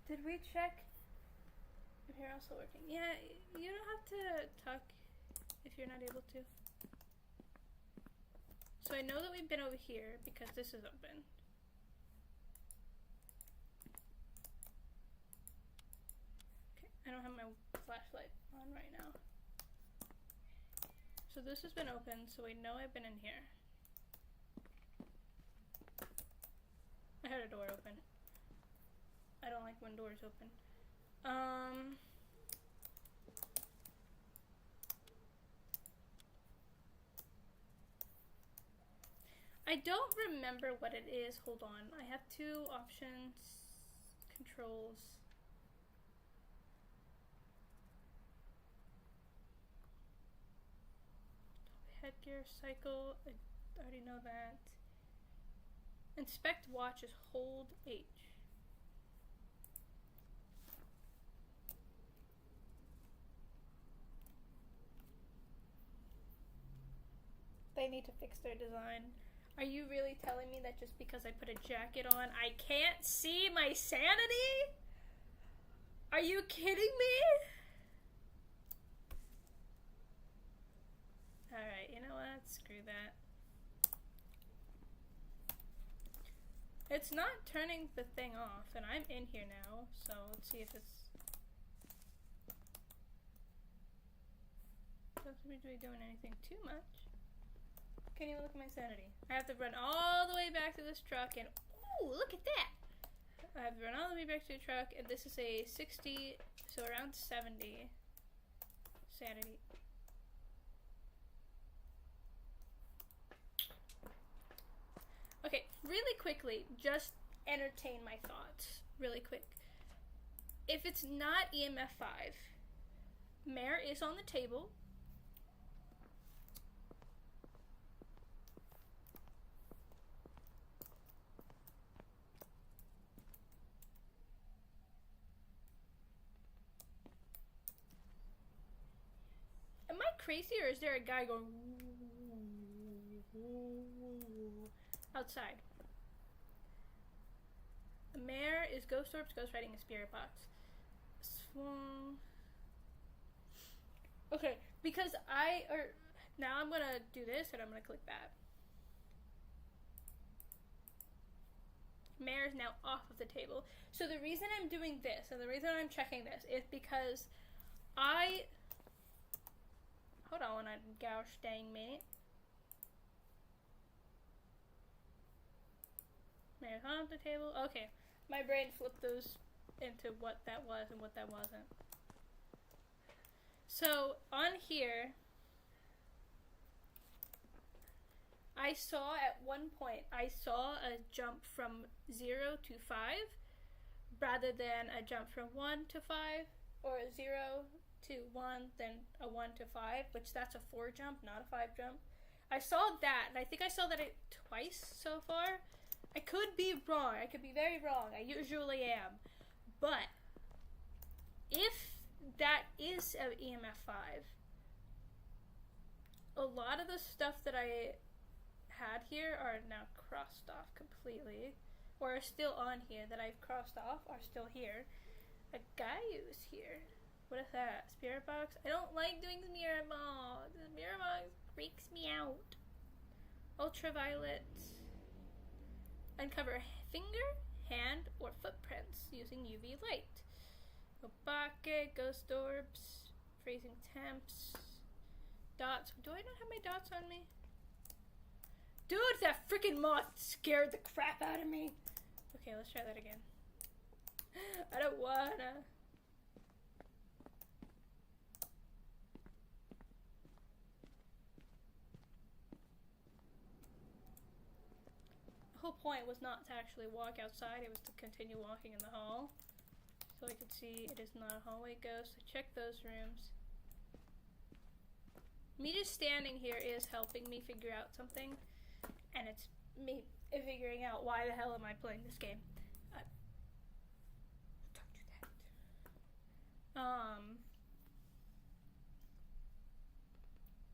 Did we check if you're also working? Yeah, you don't have to talk if you're not able to. So I know that we've been over here because this is open. Okay, I don't have my flashlight on right now. So this has been open, so we know I've been in here. I heard a door open. I don't like when doors open. I don't remember what it is. Hold on. I have two options. Controls. Headgear, cycle. I already know that. Inspect watch is hold H. They need to fix their design. Are you really telling me that just because I put a jacket on, I can't see my sanity? Are you kidding me? Alright, you know what? Screw that. It's not turning the thing off, and I'm in here now, so let's see if it's... Doesn't seem to be doing anything too much. Can't even look at my sanity. I have to run all the way back to this truck, and ooh, look at that! I have to run all the way back to the truck, and this is a 60, so around 70 sanity. Okay, really quickly, just entertain my thoughts really quick. If it's not EMF 5, Mare is on the table. Am I crazy, or is there a guy going outside? The Mare is ghost orbs, ghost riding a spirit box. Swung. Okay, because now I'm gonna do this and I'm gonna click that. Mare is now off of the table. So the reason I'm doing this and the reason I'm checking this is because hold on a gosh dang minute. Mare's on the table. Okay, my brain flipped those into what that was and what that wasn't. So on here, I saw at one point, I saw a jump from 0 to 5 rather than a jump from 1 to 5 or a 0 to 1 then a 1 to 5, which that's a 4 jump, not a 5 jump. I saw that, and I think I saw that twice so far. I could be wrong. I could be very wrong. I usually am. But if that is an EMF 5, a lot of the stuff that I had here are now crossed off completely, or are still on here that I've crossed off are still here. A guy is here. What is that? Spirit box? I don't like doing the mirror box. The mirror box freaks me out. Ultraviolet. Uncover finger, hand, or footprints using UV light. A bucket, ghost orbs, freezing temps, dots. Do I not have my dots on me? Dude, that freaking moth scared the crap out of me. Okay, let's try that again. I don't wanna. The whole point was not to actually walk outside, it was to continue walking in the hall. So I could see it is not a hallway ghost. I checked those rooms. Me just standing here is helping me figure out something. And it's me figuring out why the hell am I playing this game.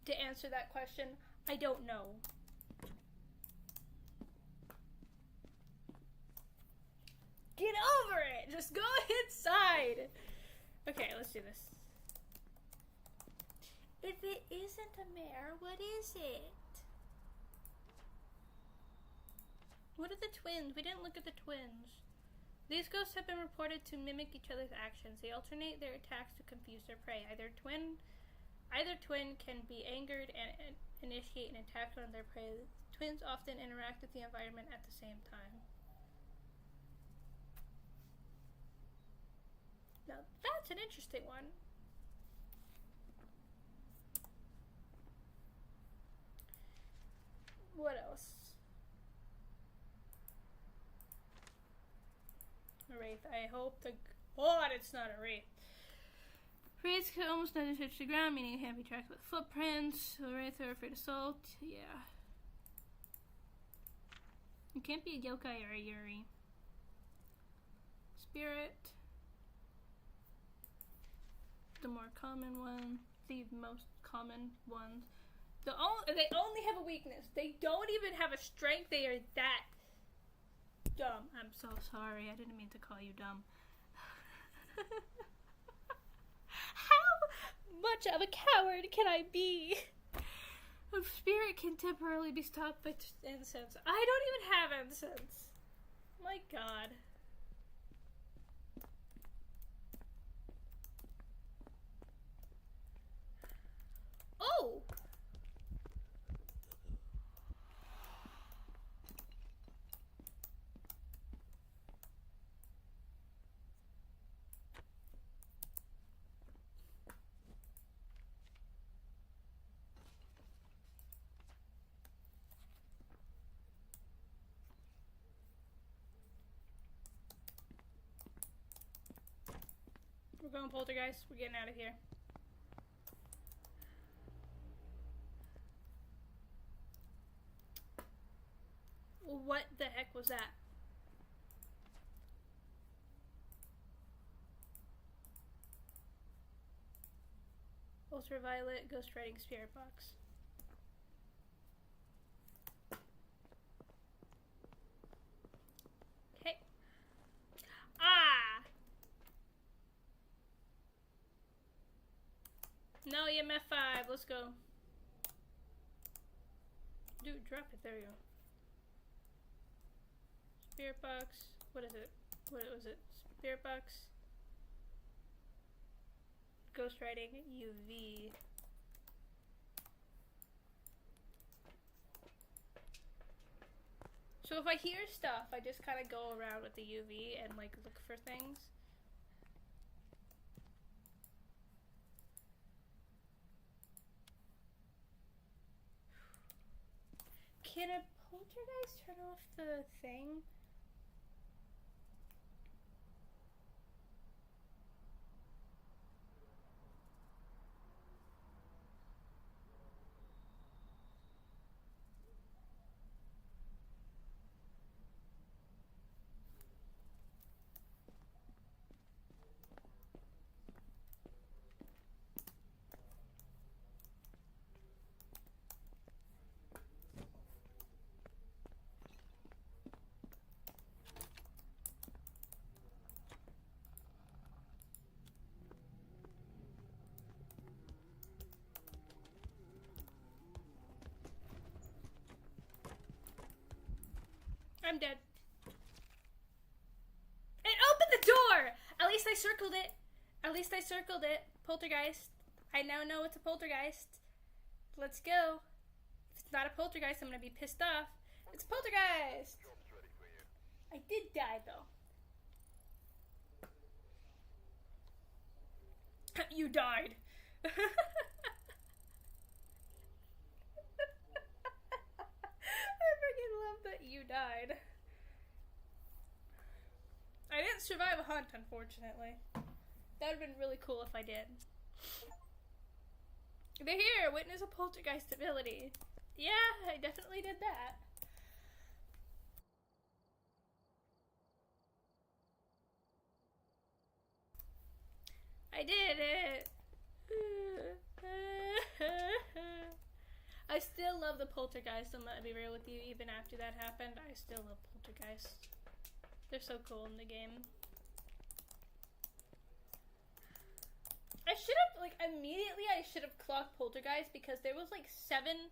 to answer that question. I don't know. Get over it! Just go inside! Okay, let's do this. If it isn't a mare, what is it? What are the twins? We didn't look at the twins. These ghosts have been reported to mimic each other's actions. They alternate their attacks to confuse their prey. Either twin can be angered and initiate an attack on their prey. Twins often interact with the environment at the same time. Now that's an interesting one. What else? A wraith. I hope the God it's not a wraith. Wraiths can almost never touch the ground, meaning it can't be tracked with footprints. The wraiths are afraid of salt. Yeah. It can't be a yokai or a yuri. Spirit. The more common one. The most common ones. They only have a weakness. They don't even have a strength. They are that dumb. I'm so sorry. I didn't mean to call you dumb. How much of a coward can I be? A spirit can temporarily be stopped by incense. I don't even have incense. My God. Oh! We're going poltergeist. We're getting out of here. What the heck was that? Ultraviolet ghostwriting spirit box. Okay. Ah! No, EMF 5. Let's go. Dude, drop it. There you go. Spirit box. What is it? What was it? Spirit box. Ghostwriting UV. So if I hear stuff, I just kind of go around with the UV and like look for things. Can a poltergeist turn off the thing? I'm dead. It opened the door! At least I circled it. At least I circled it. Poltergeist. I now know it's a poltergeist. Let's go. If it's not a poltergeist, I'm gonna be pissed off. It's a poltergeist! I did die, though. You died. I freaking love that you died. I didn't survive a hunt, unfortunately. That would have been really cool if I did. They're here! Witness a poltergeist ability. Yeah, I definitely did that. I did it! I still love the poltergeist, I'm gonna be real with you, even after that happened, I still love poltergeist. They're so cool in the game. I should have, like, immediately I should have clocked poltergeist because there was like 7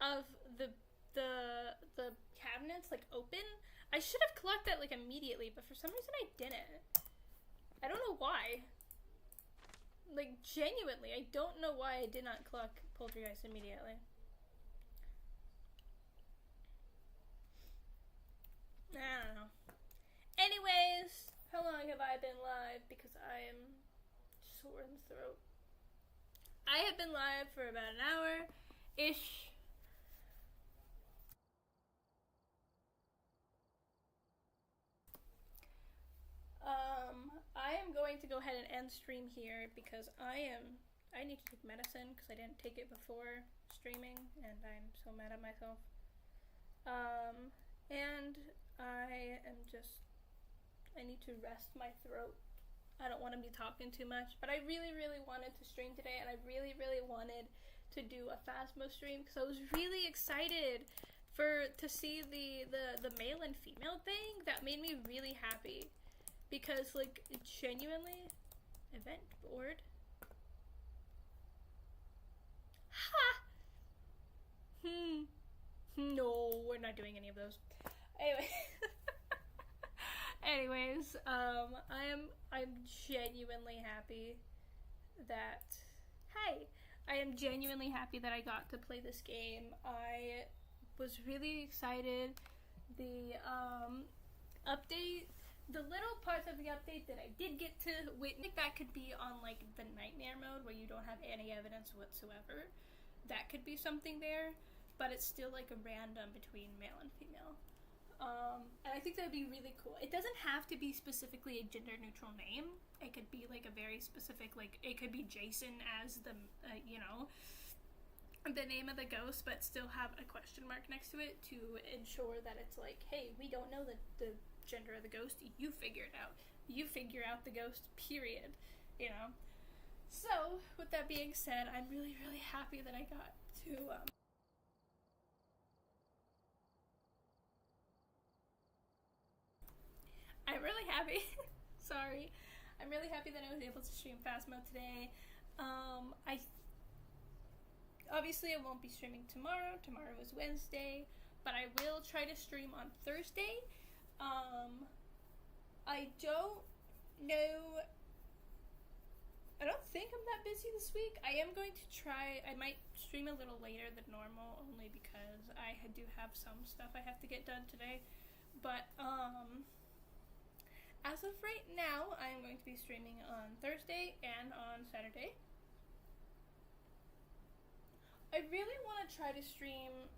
of the cabinets like open. I should have clocked that like immediately, but for some reason I didn't. I don't know why. Like, genuinely, I don't know why I did not clock poltergeist immediately. I don't know. Anyways, how long have I been live? Because I am sore in the throat. I have been live for about an hour-ish. I am going to go ahead and end stream here because I need to take medicine because I didn't take it before streaming and I'm so mad at myself. And I need to rest my throat. I don't want to be talking too much, but I really, really wanted to stream today, and I really, really wanted to do a Phasmo stream because I was really excited to see the male and female thing. That made me really happy because, like, genuinely, event board. Ha! No, we're not doing any of those. Anyway. Anyways, I'm genuinely happy that I am genuinely happy that I got to play this game. I was really excited. The update, the little parts of the update that I did get to witness, that could be on like the nightmare mode where you don't have any evidence whatsoever. That could be something there, but it's still like a random between male and female. And I think that would be really cool. It doesn't have to be specifically a gender neutral name. It could be like a very specific, like, it could be Jason as the, you know, the name of the ghost, but still have a question mark next to it to ensure that it's like, hey, we don't know the gender of the ghost. You figure it out. You figure out the ghost, period. You know? So, with that being said, I'm really, really happy that I got to, I'm really happy. Sorry. I'm really happy that I was able to stream Phasmo today. Obviously I won't be streaming tomorrow. Tomorrow is Wednesday, but I will try to stream on Thursday. I don't know. I don't think I'm that busy this week. I am going to try. I might stream a little later than normal, only because I do have some stuff I have to get done today. But as of right now, I'm going to be streaming on Thursday and on Saturday. I really want to try to stream.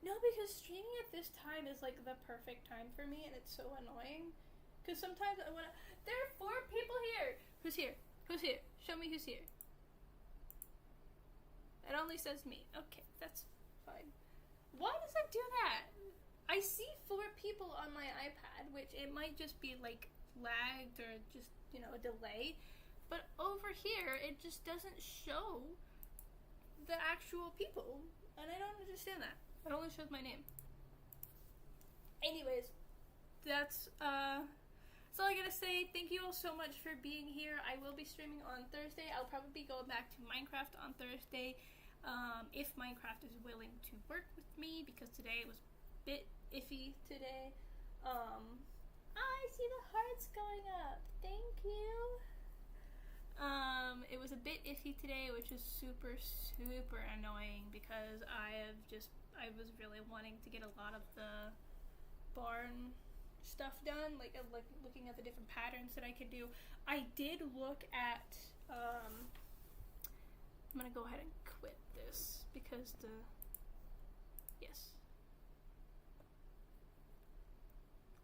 No, because streaming at this time is like the perfect time for me, and it's so annoying. Because sometimes I want to. There are 4 people here. Who's here? Who's here? Show me who's here. It only says me. Okay, that's fine. Why does it do that? I see 4 people on my iPad, which it might just be like lagged or just, you know, a delay. But over here, it just doesn't show the actual people. And I don't understand that. It only shows my name. Anyways, that's all I gotta say. Thank you all so much for being here. I will be streaming on Thursday. I'll probably be going back to Minecraft on Thursday, if Minecraft is willing to work with me, because today it was a bit iffy today. I see the hearts going up. Thank you. It was a bit iffy today, which is super, super annoying because I was really wanting to get a lot of the barn stuff done, like looking at the different patterns that I could do. I did look at, I'm gonna go ahead and quit this because yes.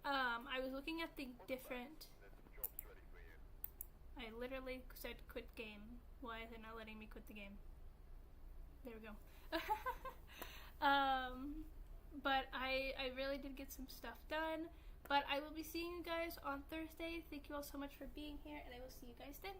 I was looking at the different, I literally said quit game. Why is it not letting me quit the game? There we go. But I really did get some stuff done. But I will be seeing you guys on Thursday. Thank you all so much for being here, and I will see you guys then.